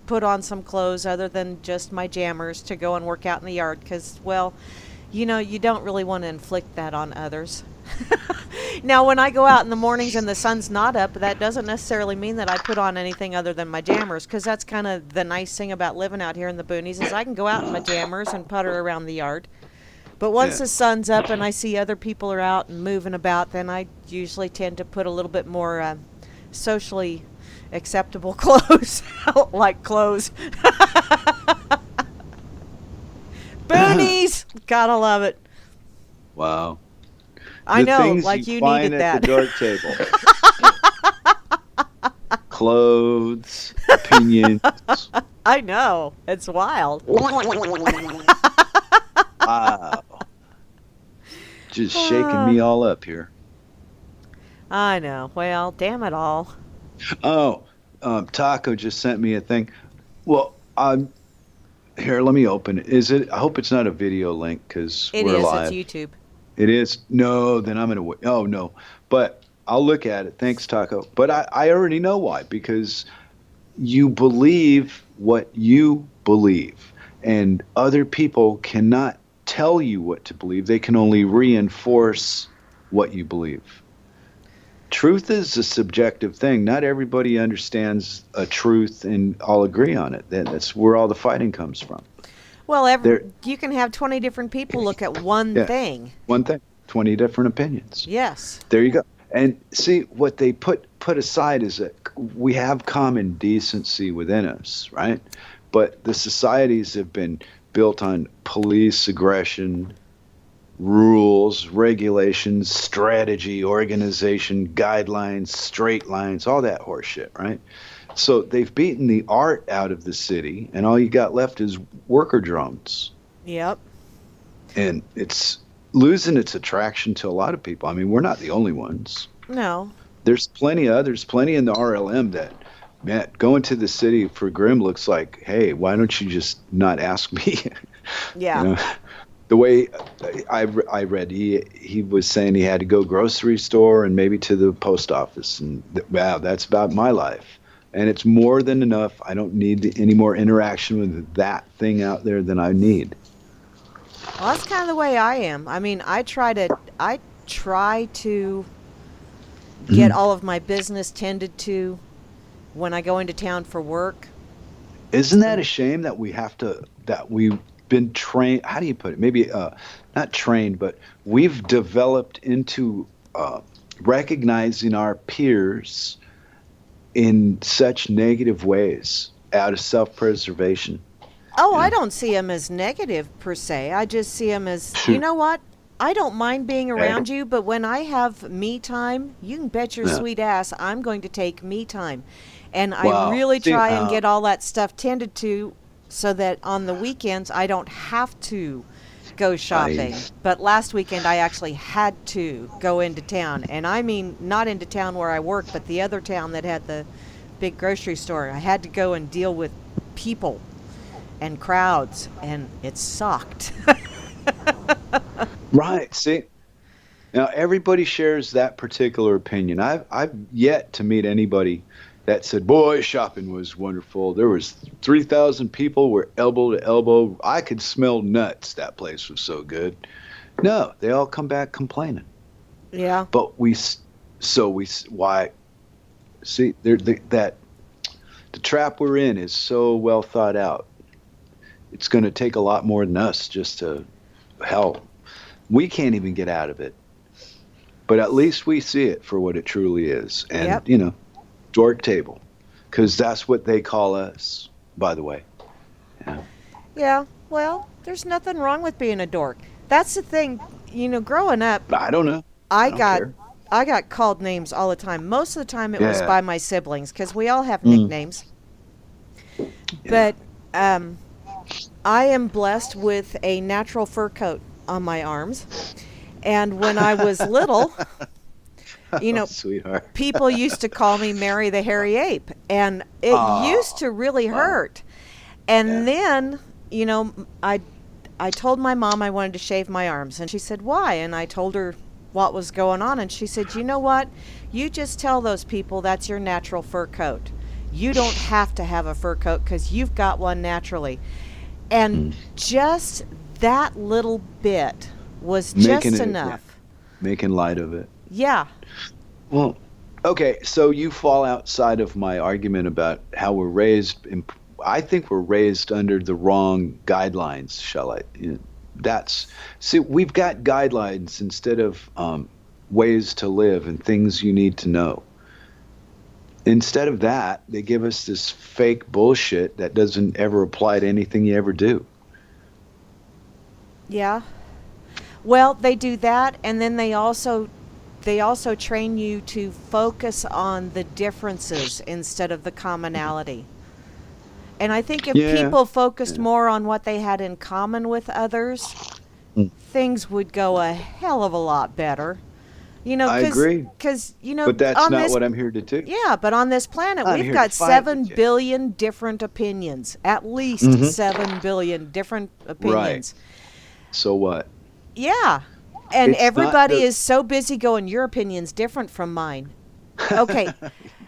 put on some clothes other than just my jammers to go and work out in the yard because, well, you don't really want to inflict that on others. Now, when I go out in the mornings and the sun's not up, that doesn't necessarily mean that I put on anything other than my jammers, because that's kind of the nice thing about living out here in the boonies is I can go out in my jammers and putter around the yard. But once the sun's up and I see other people are out and moving about, then I usually tend to put a little bit more socially acceptable clothes, like clothes. Boonies! Gotta love it. Wow. I know, like you needed that. The Dork Table. Clothes, opinions. I know. It's wild. Wow. Just shaking me all up here. I know. Well, damn it all. Oh, Taco just sent me a thing. Well, here, let me open it. I hope it's not a video link because we're live. It's YouTube. It is? No, then I'm going to, oh no. But I'll look at it. Thanks, Taco. But I already know why, because you believe what you believe. And other people cannot tell you what to believe. They can only reinforce what you believe. Truth is a subjective thing. Not everybody understands a truth and all agree on it. That's where all the fighting comes from. Well, you can have 20 different people look at one thing. One thing. 20 different opinions. Yes. There you go. And see, what they put aside is that we have common decency within us, right? But the societies have been built on police aggression, rules, regulations, strategy, organization, guidelines, straight lines, all that horse shit, right? So they've beaten the art out of the city, and all you got left is worker drones. Yep. And it's losing its attraction to a lot of people. I mean, we're not the only ones. No. There's plenty of others, plenty in the RLM that, man, going to the city for Grimm looks like, hey, why don't you just not ask me? Yeah. You know? The way I read, he was saying he had to go grocery store and maybe to the post office. And wow, that's about my life. And it's more than enough. I don't need any more interaction with that thing out there than I need. Well, that's kind of the way I am. I mean, I try to get all of my business tended to when I go into town for work. Isn't that a shame that we've been trained? How do you put it? Maybe not trained, but we've developed into recognizing our peers in such negative ways out of self-preservation. Oh, I don't see them as negative per se. I just see them as, you know what? I don't mind being around you, but when I have me time, you can bet your sweet ass I'm going to take me time. And I really try and get all that stuff tended to so that on the weekends I don't have to go shopping. But last weekend I actually had to go into town. And I mean not into town where I work, but the other town that had the big grocery store. I had to go and deal with people and crowds, and it sucked. Right. See, now everybody shares that particular opinion. I've yet to meet anybody that said, boy, shopping was wonderful. There was 3,000 people were elbow to elbow. I could smell nuts. That place was so good. No, they all come back complaining. Yeah. But why? See, the trap we're in is so well thought out. It's going to take a lot more than us just to, hell, we can't even get out of it. But at least we see it for what it truly is. And, you know, Dork Table. Because that's what they call us, by the way. Yeah. Yeah, well, there's nothing wrong with being a dork. That's the thing, you know, growing up. I don't know. I got called names all the time. Most of the time it was by my siblings because we all have nicknames. Yeah. But I am blessed with a natural fur coat on my arms. And when I was little, you know, sweetheart. People used to call me Mary the Hairy Ape. And it used to really hurt. And then, you know, I told my mom I wanted to shave my arms. And she said, why? And I told her what was going on. And she said, you know what? You just tell those people that's your natural fur coat. You don't have to have a fur coat because you've got one naturally. And just that little bit was just enough. Making light of it. Yeah. Well, okay, so you fall outside of my argument about how we're raised. I think we're raised under the wrong guidelines, shall I? See, we've got guidelines instead of ways to live and things you need to know. Instead of that, they give us this fake bullshit that doesn't ever apply to anything you ever do. Yeah. Well, they do that, and then they also train you to focus on the differences instead of the commonality. And I think if people focused more on what they had in common with others, things would go a hell of a lot better. You know, I agree. Because, you know, but that's not what I'm here to do. Yeah, but on this planet, we've got 7 billion different opinions. At least 7 billion different opinions. Right. So what? Yeah. And everybody is so busy going, your opinion's different from mine. Okay.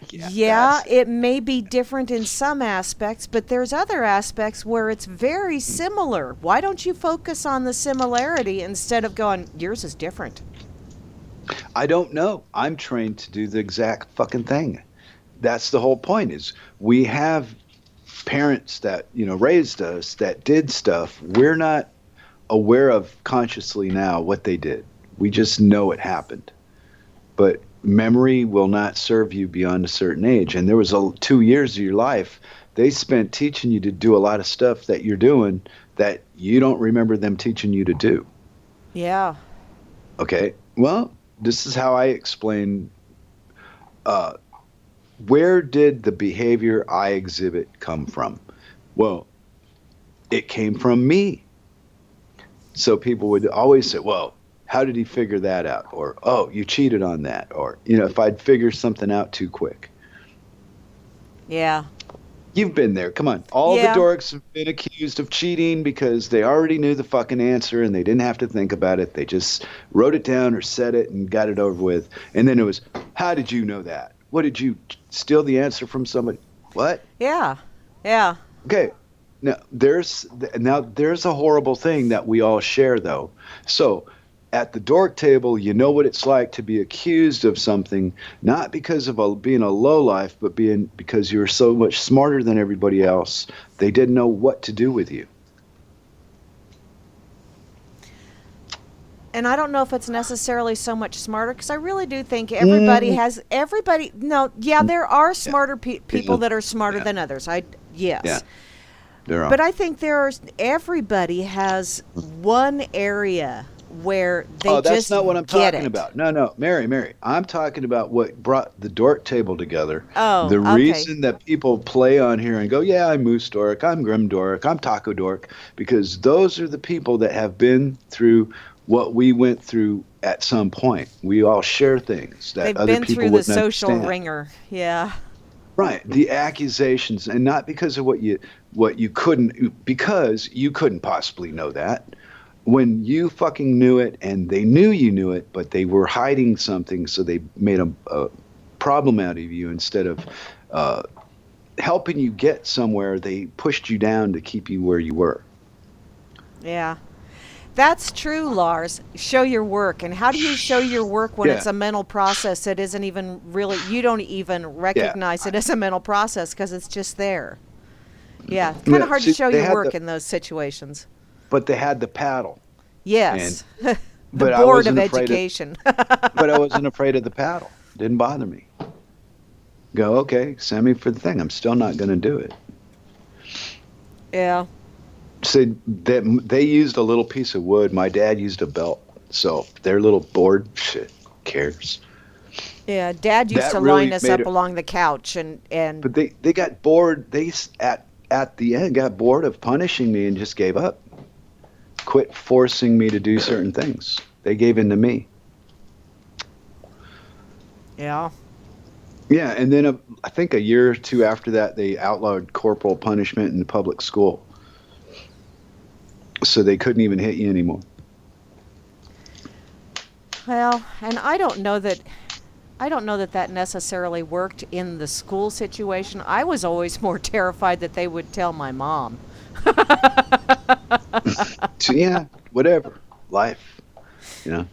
It may be different in some aspects, but there's other aspects where it's very similar. Why don't you focus on the similarity instead of going, yours is different? I don't know. I'm trained to do the exact fucking thing. That's the whole point, is we have parents that, you know, raised us, that did stuff we're not aware of consciously now what they did. We just know it happened. But memory will not serve you beyond a certain age. And there was 2 years of your life they spent teaching you to do a lot of stuff that you're doing that you don't remember them teaching you to do. Yeah. Okay. Well, this is how I explain uh, where did the behavior I exhibit come from? Well, it came from me. So people would always say, well, how did he figure that out? Or, oh, you cheated on that. Or, if I'd figure something out too quick. Yeah. You've been there. Come on. All the Yeah. dorks have been accused of cheating because they already knew the fucking answer and they didn't have to think about it. They just wrote it down or said it and got it over with. And then it was, how did you know that? What, did you steal the answer from somebody? What? Yeah. Yeah. Okay. Now there's a horrible thing that we all share though. So at the dork table, you know what it's like to be accused of something, not because of being a lowlife, but because you're so much smarter than everybody else. They didn't know what to do with you. And I don't know if it's necessarily so much smarter, because I really do think Mm, no, yeah, there are yeah, smarter people yeah, that are smarter yeah, than others. yeah, Yes. there But are. I think everybody has one area where they Oh, that's just not what I'm get talking it. about. No, no, Mary. I'm talking about what brought the dork table together. Oh, The okay. reason that people play on here and go, yeah, I'm Moose Dork, I'm Grim Dork, I'm Taco Dork, because those are the people that have been through what we went through at some point. We all share things that They've other been people through the wouldn't social understand. ringer. Yeah. Right. The accusations, and not because of what you couldn't, because you couldn't possibly know that. When you fucking knew it and they knew you knew it, but they were hiding something, so they made a problem out of you instead of uh, helping you get somewhere, they pushed you down to keep you where you were. Yeah. That's true, Lars. Show your work. And how do you show your work when Yeah, it's a mental process that isn't even really, you don't even yeah, recognize it as a mental process because it's just there? Yeah. It's kind yeah. of hard to See, show your work in those situations. but they had the paddle, and Yes. The but I board of wasn't afraid of, education. but I wasn't afraid of the paddle. Didn't bother me. Go, okay, send me for the thing. I'm still not going to do it. Yeah. So they used a little piece of wood. My dad used a belt. So their little board, shit, cares. Yeah. Dad used That to line really us made up it. along the couch and But they got bored. At the end got bored of punishing me and just gave up. Quit forcing me to do certain things. They gave in to me. yeah. Yeah, and then I think a year or two after that, they outlawed corporal punishment in the public school, so they couldn't even hit you anymore. Well, and I don't know that that necessarily worked in the school situation. I was always more terrified that they would tell my mom. So yeah, whatever, life, you know.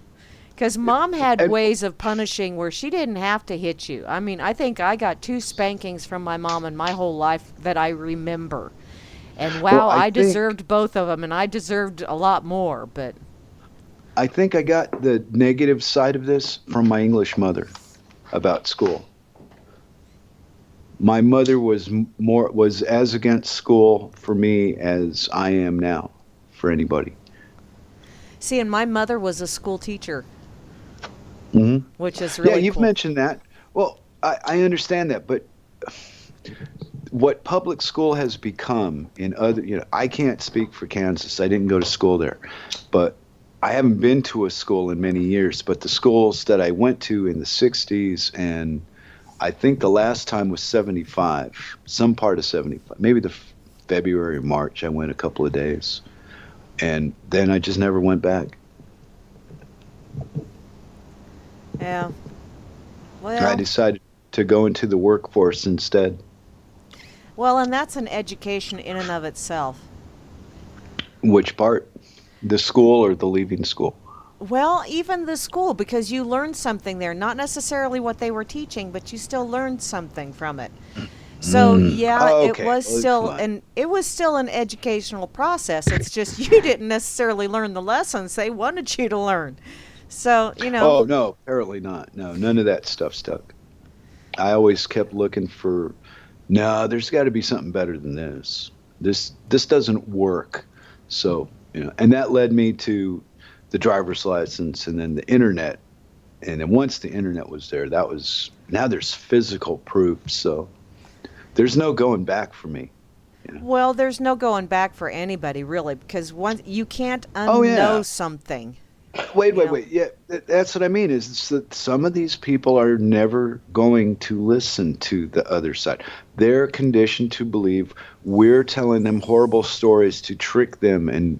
Because mom had And ways of punishing where she didn't have to hit you. I mean, I think I got 2 spankings from my mom in my whole life that I remember. And well, wow, I deserved both of them, and I deserved a lot more. But I think I got the negative side of this from my English mother about school. My mother was as against school for me as I am now for anybody. see, and my mother was a school teacher, Hmm. which is Yeah, really you've cool. mentioned that. Well, I understand that, but what public school has become in other, I can't speak for Kansas. I didn't go to school there, but I haven't been to a school in many years. But the schools that I went to in the 60s, and I think the last time was 75, some part of 75, maybe the February or March. I went a couple of days, and then I just never went back. Yeah. I Well, decided to go into the workforce instead. and that's an education in and of itself. Which part? The school or the leaving school? Well, even the school, because you learned something there, not necessarily what they were teaching, but you still learned something from it. So yeah, Oh, okay. Well, come on. it was still an educational process. It's just you didn't necessarily learn the lessons they wanted you to learn. So, Oh no, apparently not. No, none of that stuff stuck. I always kept looking for, no, there's got to be something better than this. This doesn't work. So, and that led me to the driver's license and then the internet. And then once the internet was there, now there's physical proof. So there's no going back for me. well, there's no going back for anybody really, because once you can't Oh unknow yeah. something, Wait, you wait, know. wait. Yeah, that's what I mean is that some of these people are never going to listen to the other side. They're conditioned to believe we're telling them horrible stories to trick them and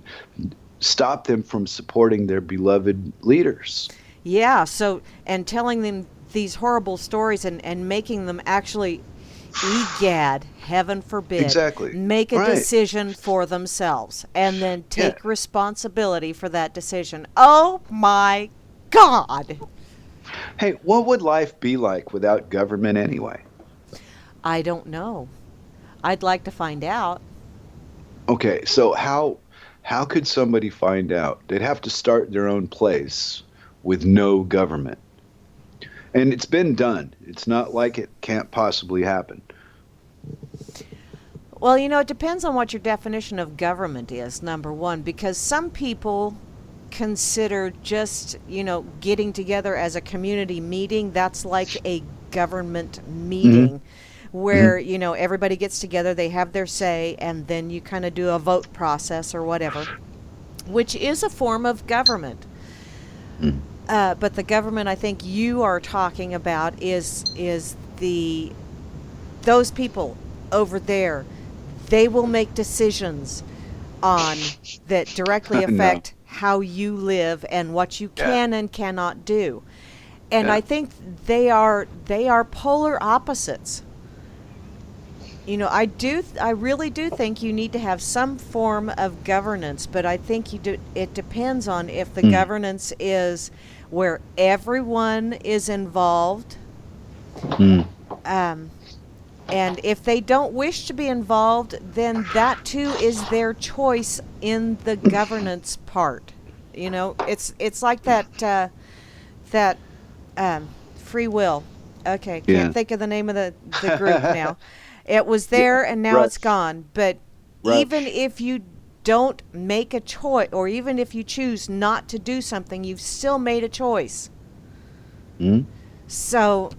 stop them from supporting their beloved leaders. Yeah, so and telling them these horrible stories and making them actually, egad, heaven forbid, Exactly. make a Right. decision for themselves and then Yeah. take responsibility for that decision. Oh my God. Hey, what would life be like without government anyway? I don't know. I'd like to find out. Okay, so how could somebody find out? They'd have to start their own place with no government. And it's been done. It's not like it can't possibly happen. Well, it depends on what your definition of government is, number one, because some people consider just, getting together as a community meeting, that's like a government Hmm. meeting where, everybody gets together, they have their say, and then you kind of do a vote process or whatever, which is a form of government. Hmm. But the government I think you are talking about is those people over there. They will make decisions on that directly No. affect how you live and what you Yeah. can and cannot do. And Yeah. I think they are polar opposites. I really do think you need to have some form of governance, but I think it depends on if the Mm. governance is where everyone is involved. Mm. Um, and if they don't wish to be involved, then that too is their choice in the governance part. It's like that free will. Okay, Yeah. can't think of the name of the group now. It was Yeah. there and now it's Rush. gone. But even Rush. if you don't make a choice, or even if you choose not to do something, you've still made a choice. Mm. So,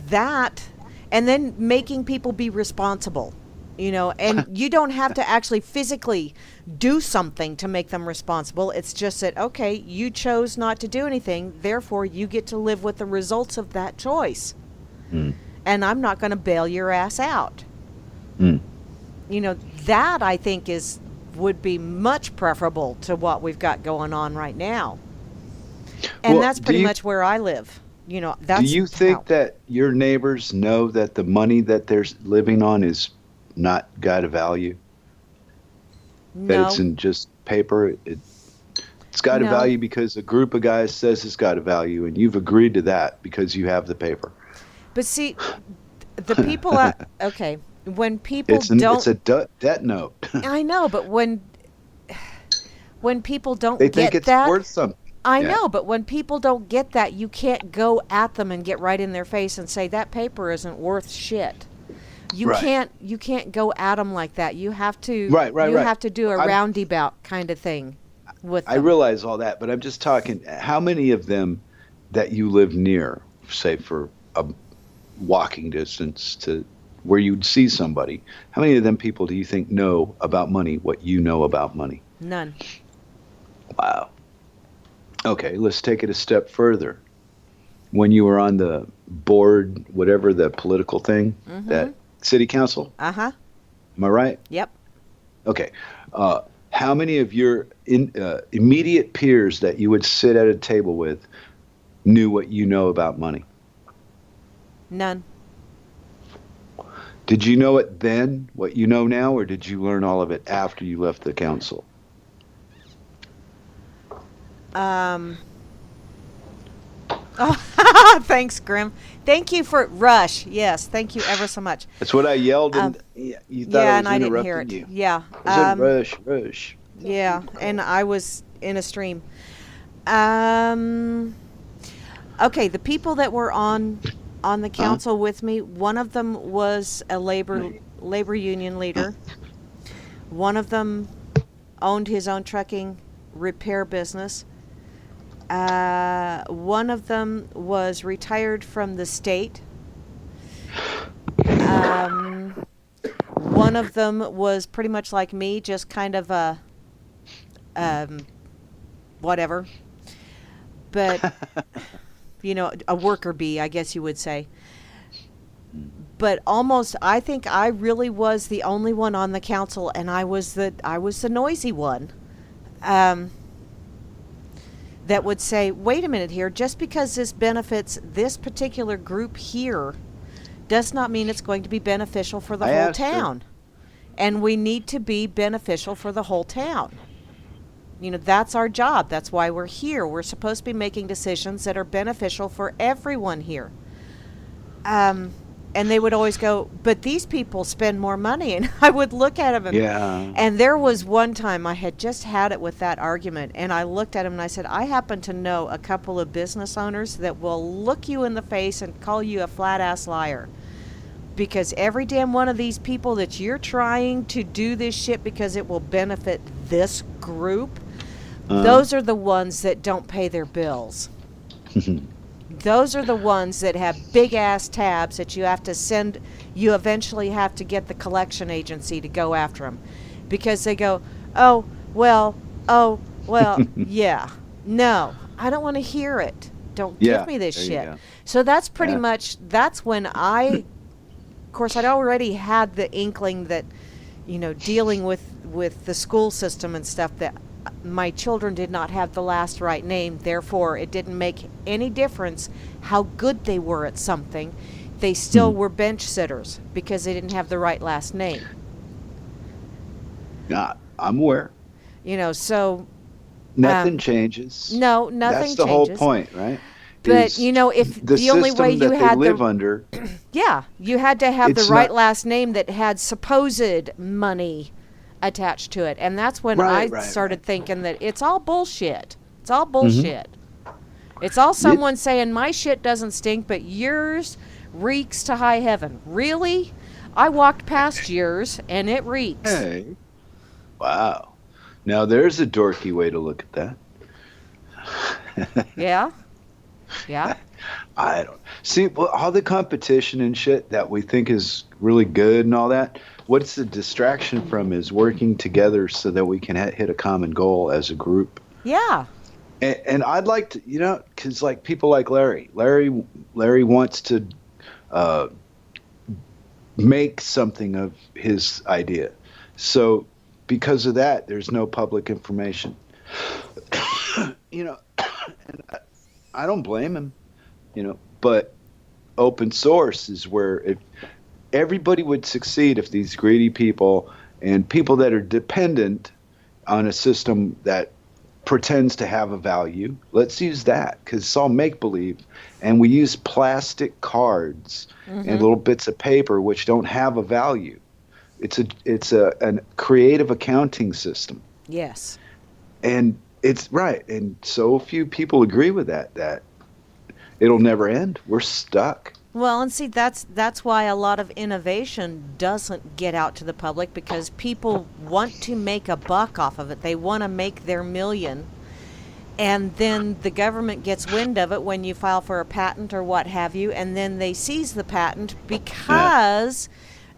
that, and then making people be responsible, and you don't have to actually physically do something to make them responsible. It's just that, okay, you chose not to do anything, therefore you get to live with the results of that choice. Mm. And I'm not going to bail your ass out. Mm. That I think would be much preferable to what we've got going on right now. And Well, that's pretty much where I live. do That's you how. think that your neighbors know that the money that they're living on is not got a value? That it's No, in just paper? It's got a no. value because a group of guys says it's got a value, and you've agreed to that because you have the paper. But see, the people okay, when people It's don't, a debt note. I know, but when people They don't think get it's that, worth something. I Yeah. know, but when people don't get that, you can't go at them and get right in their face and say that paper isn't worth shit. You Right. can't go at them like that. You have to Right, right, you right. have to do a I'm roundabout kind of thing with I them. realize all that, but I'm just talking how many of them that you live near, say for a walking distance to where you'd see somebody, how many of them people do you think know about money what you know about money? None. Wow. Okay, let's take it a step further. When you were on the board, whatever the political thing, that Mhm. city council, Uh-huh. am I right? Yep. Okay. How many of your immediate peers that you would sit at a table with knew what you know about money? None. Did you know it then, what you know now, or did you learn all of it after you left the council? Um Oh, thanks, Grim. Thank you for Rush. Yes, thank you ever so much. That's what I yelled, Um, and you thought yeah, I and was I didn't hear interrupting it. you. Yeah. I said, rush, rush. Yeah, and I was in a stream. Um. Okay, the people that were on the Huh? council with me, one of them was a labor union leader. One of them owned his own trucking repair business. One of them was retired from the state. Um, One of them was pretty much like me, just kind of a um, whatever. But, a worker bee, I guess you would say. But almost, I think I really was the only one on the council, and I was the noisy one. That would say, wait a minute here, just because this benefits this particular group here does not mean it's going to be beneficial for the I whole asked her. town. And we need to be beneficial for the whole town. That's our job. That's why we're here. We're supposed to be making decisions that are beneficial for everyone here. And they would always go, but these people spend more money. And I would look at them. Yeah. And there was one time I had just had it with that argument. And I looked at him and I said, I happen to know a couple of business owners that will look you in the face and call you a flat-ass liar. Because every damn one of these people that you're trying to do this shit because it will benefit this group, those are the ones that don't pay their bills. Those are the ones that have big ass tabs that you have to send. You eventually have to get the collection agency to go after them because they go, oh, well, yeah. No, I don't want to hear it. Don't Yeah, give me this there you shit. go. So that's pretty Yeah. much, that's when of course, I'd already had the inkling that, dealing with the school system and stuff, that my children did not have the last right name. Therefore, it didn't make any difference how good they were at something. They still were bench sitters because they didn't have the right last name. Yeah, I'm aware. So Nothing changes. no, nothing That's the changes. whole point, right? But Is if the the only way system you that had they live under, yeah, you had to have the It's right not- last name that had supposed money attached to it. And that's when Right, I right, started right. thinking that it's all bullshit. It's all bullshit. It's all someone saying my shit doesn't stink, but yours reeks to high heaven. Really? I walked past yours and it reeks. hey, wow. Now there's a dorky way to look at that. Yeah? Yeah? I don't see all the competition and shit that we think is really good and all that. What's the distraction from is working together so that we can hit a common goal as a group. Yeah. And I'd like to, because like people like Larry wants to make something of his idea. So because of that, there's no public information. And I don't blame him, but open source is where if everybody would succeed if these greedy people and people that are dependent on a system that pretends to have a value. Let's use that because it's all make-believe. And we use plastic cards and little bits of paper which don't have a value. It's a creative accounting system. Yes. And it's right. And so few people agree with that it'll never end. We're stuck. Well, and see, that's why a lot of innovation doesn't get out to the public because people want to make a buck off of it. They want to make their million. And then the government gets wind of it when you file for a patent or what have you, and then they seize the patent because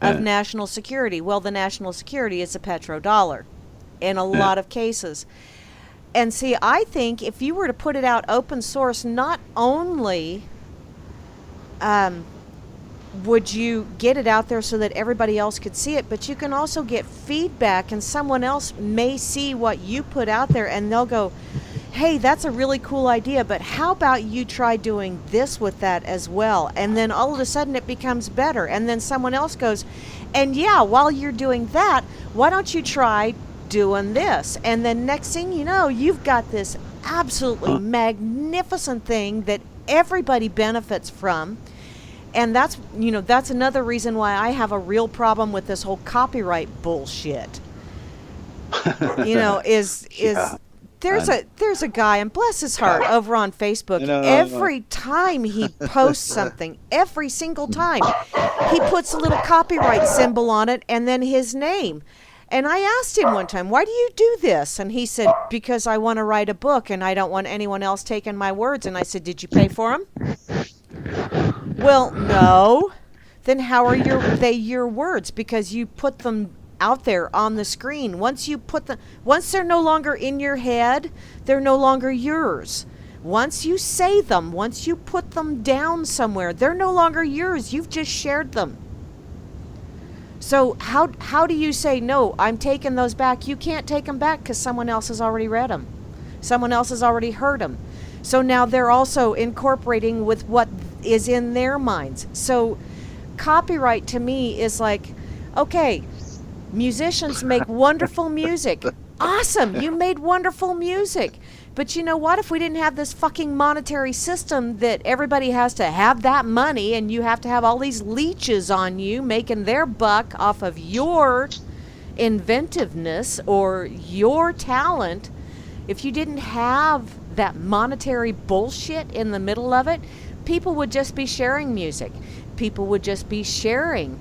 of national security. Well, the national security is a petrodollar in a lot of cases. And see, I think if you were to put it out open source, not only would you get it out there so that everybody else could see it, but you can also get feedback, and someone else may see what you put out there and they'll go, hey, that's a really cool idea, but how about you try doing this with that as well? And then all of a sudden it becomes better. And then someone else goes, and yeah, while you're doing that, why don't you try doing this? And then next thing you know, you've got this absolutely magnificent thing that everybody benefits from. And that's another reason why I have a real problem with this whole copyright bullshit. Is There's a guy, and bless his heart, over on Facebook. Every time he posts something, every single time, he puts a little copyright symbol on it and then his name. And I asked him one time, why do you do this? And he said, because I want to write a book and I don't want anyone else taking my words. And I said, did you pay for them? Well, no. Then how are they your words? Because you put them out there on the screen. Once they're no longer in your head, they're no longer yours. Once you say them, once you put them down somewhere, they're no longer yours. You've just shared them. So how do you say, no, I'm taking those back? You can't take them back because someone else has already read them. Someone else has already heard them. So now they're also incorporating with what is in their minds. So copyright to me is like, okay, musicians make wonderful music. Awesome, you made wonderful music. But you know what? If we didn't have this fucking monetary system that everybody has to have that money and you have to have all these leeches on you making their buck off of your inventiveness or your talent, if you didn't have that monetary bullshit in the middle of it, people would just be sharing music. People would just be sharing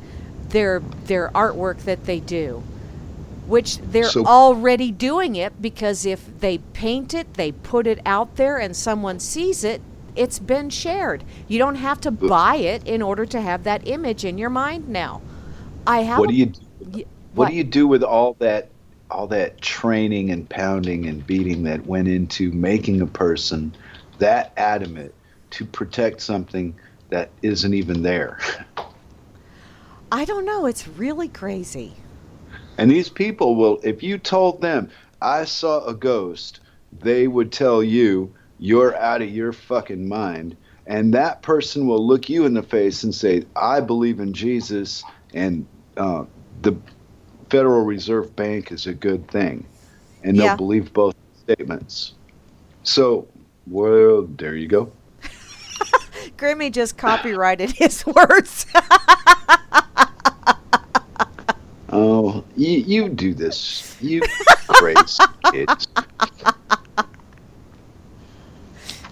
their artwork that they do, which they're already doing it, because if they paint it, they put it out there and someone sees it, it's been shared. You don't have to buy it in order to have that image in your mind now. What do you do with all that training and pounding and beating that went into making a person that adamant to protect something that isn't even there? I don't know. It's really crazy. And these people will, if you told them, I saw a ghost, they would tell you, you're out of your fucking mind. And that person will look you in the face and say, I believe in Jesus, and the Federal Reserve Bank is a good thing. And they'll believe both statements. So, well, there you go. Grimmy just copyrighted his words. Oh, you do this. You crazy kids.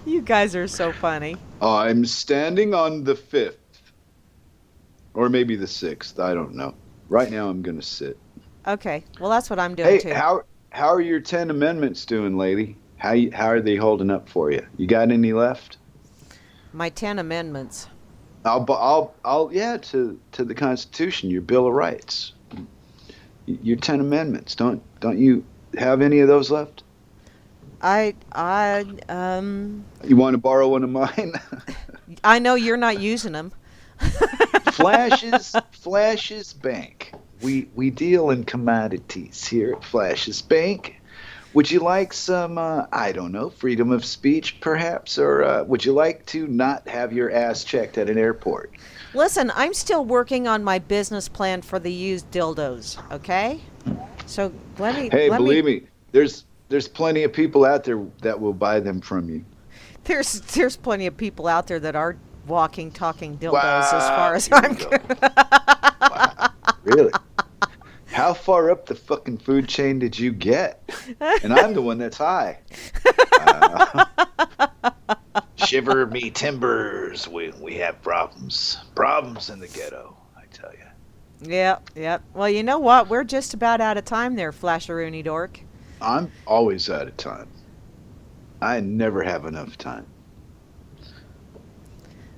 You guys are so funny. I'm standing on the 5th. Or maybe the 6th. I don't know. Right now I'm going to sit. Okay. Well, that's what I'm doing too. Hey, how are your 10 amendments doing, lady? How are they holding up for you? You got any left? My 10 amendments. To the Constitution, your Bill of Rights. Your 10 amendments. Don't you have any of those left? You want to borrow one of mine? I know you're not using them. Flash's Bank. We deal in commodities here at Flash's Bank. Would you like some, I don't know, freedom of speech perhaps? Or would you like to not have your ass checked at an airport? Listen, I'm still working on my business plan for the used dildos, okay? So believe me, there's plenty of people out there that will buy them from you. There's plenty of people out there that are walking, talking dildos as far as I'm concerned. Wow. Really? How far up the fucking food chain did you get? And I'm the one that's high. Shiver me timbers. We have problems. Problems in the ghetto, I tell you. Yep. Well, you know what? We're just about out of time there, Flasheroony Dork. I'm always out of time. I never have enough time.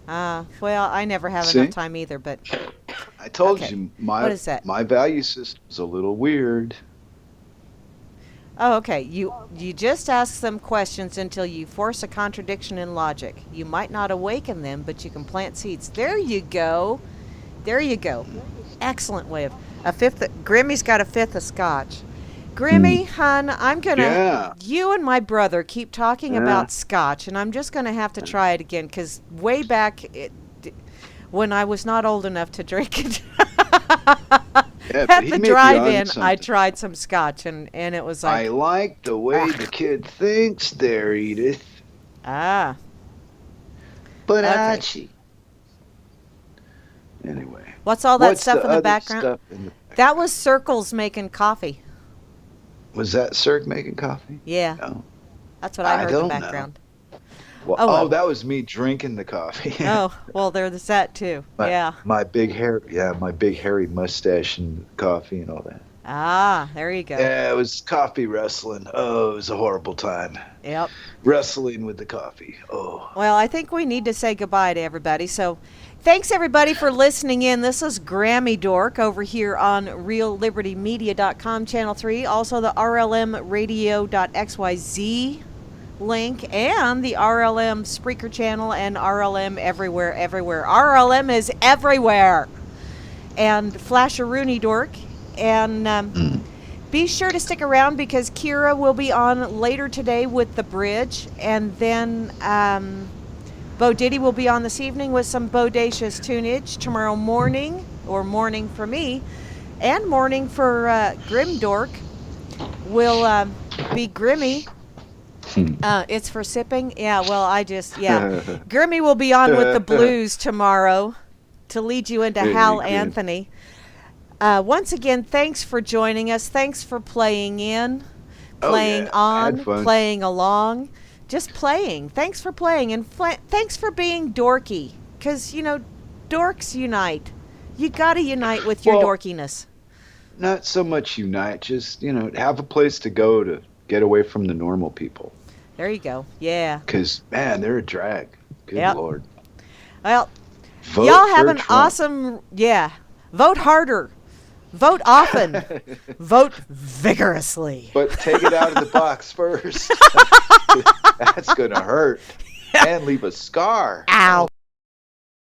Well, I never have enough time either, but... I told you, what is that? My value system's a little weird. Oh, okay. You just ask them questions until you force a contradiction in logic. You might not awaken them, but you can plant seeds. There you go. Excellent way of... Grimmy's got a 5th of scotch. Grimmy, hon, I'm going to... You and my brother keep talking about scotch, and I'm just going to have to try it again, because way back... when I was not old enough to drink it. At the drive-in, I tried some scotch, and it was like... I like the way the kid thinks there, Edith. But okay. Anyway. What's all that stuff in the background? That was Circles making coffee. Was that Cirque making coffee? Yeah. No. That's what I heard in the don't know. background. Well, Oh, well. that was me drinking the coffee. Oh, well, there's that too. Yeah. My big hair, my big hairy mustache and coffee and all that. Ah, there you go. Yeah, it was coffee wrestling. Oh, it was a horrible time. Yep. Wrestling with the coffee. Oh. Well, I think we need to say goodbye to everybody. So thanks, everybody, for listening in. This is GrannyDork over here on RealLibertyMedia.com, Channel 3. Also the RLMRadio.xyz link and the RLM Spreaker channel and RLM everywhere. RLM is everywhere. And Flasheroonie Dork. And be sure to stick around because Kira will be on later today with The Bridge. And then Bo Diddy will be on this evening with some bodacious tunage tomorrow morning, or morning for me, and morning for Grimdork will be Grimmy. It's for sipping? Yeah, well, Grimmy will be on with the blues tomorrow to lead you into Hal Anthony. Once again, thanks for joining us. Thanks for playing in, playing on, playing along. Just playing. Thanks for playing. And thanks for being dorky. Because, dorks unite. You got to unite with your dorkiness. Not so much unite. Just, have a place to go to get away from the normal people. There you go. Yeah. Because, man, they're a drag. Good Lord. Well, vote y'all have an Trump. awesome... Yeah. Vote harder. Vote often. Vote vigorously. But take it out of the box first. That's going to hurt. And leave a scar. Ow.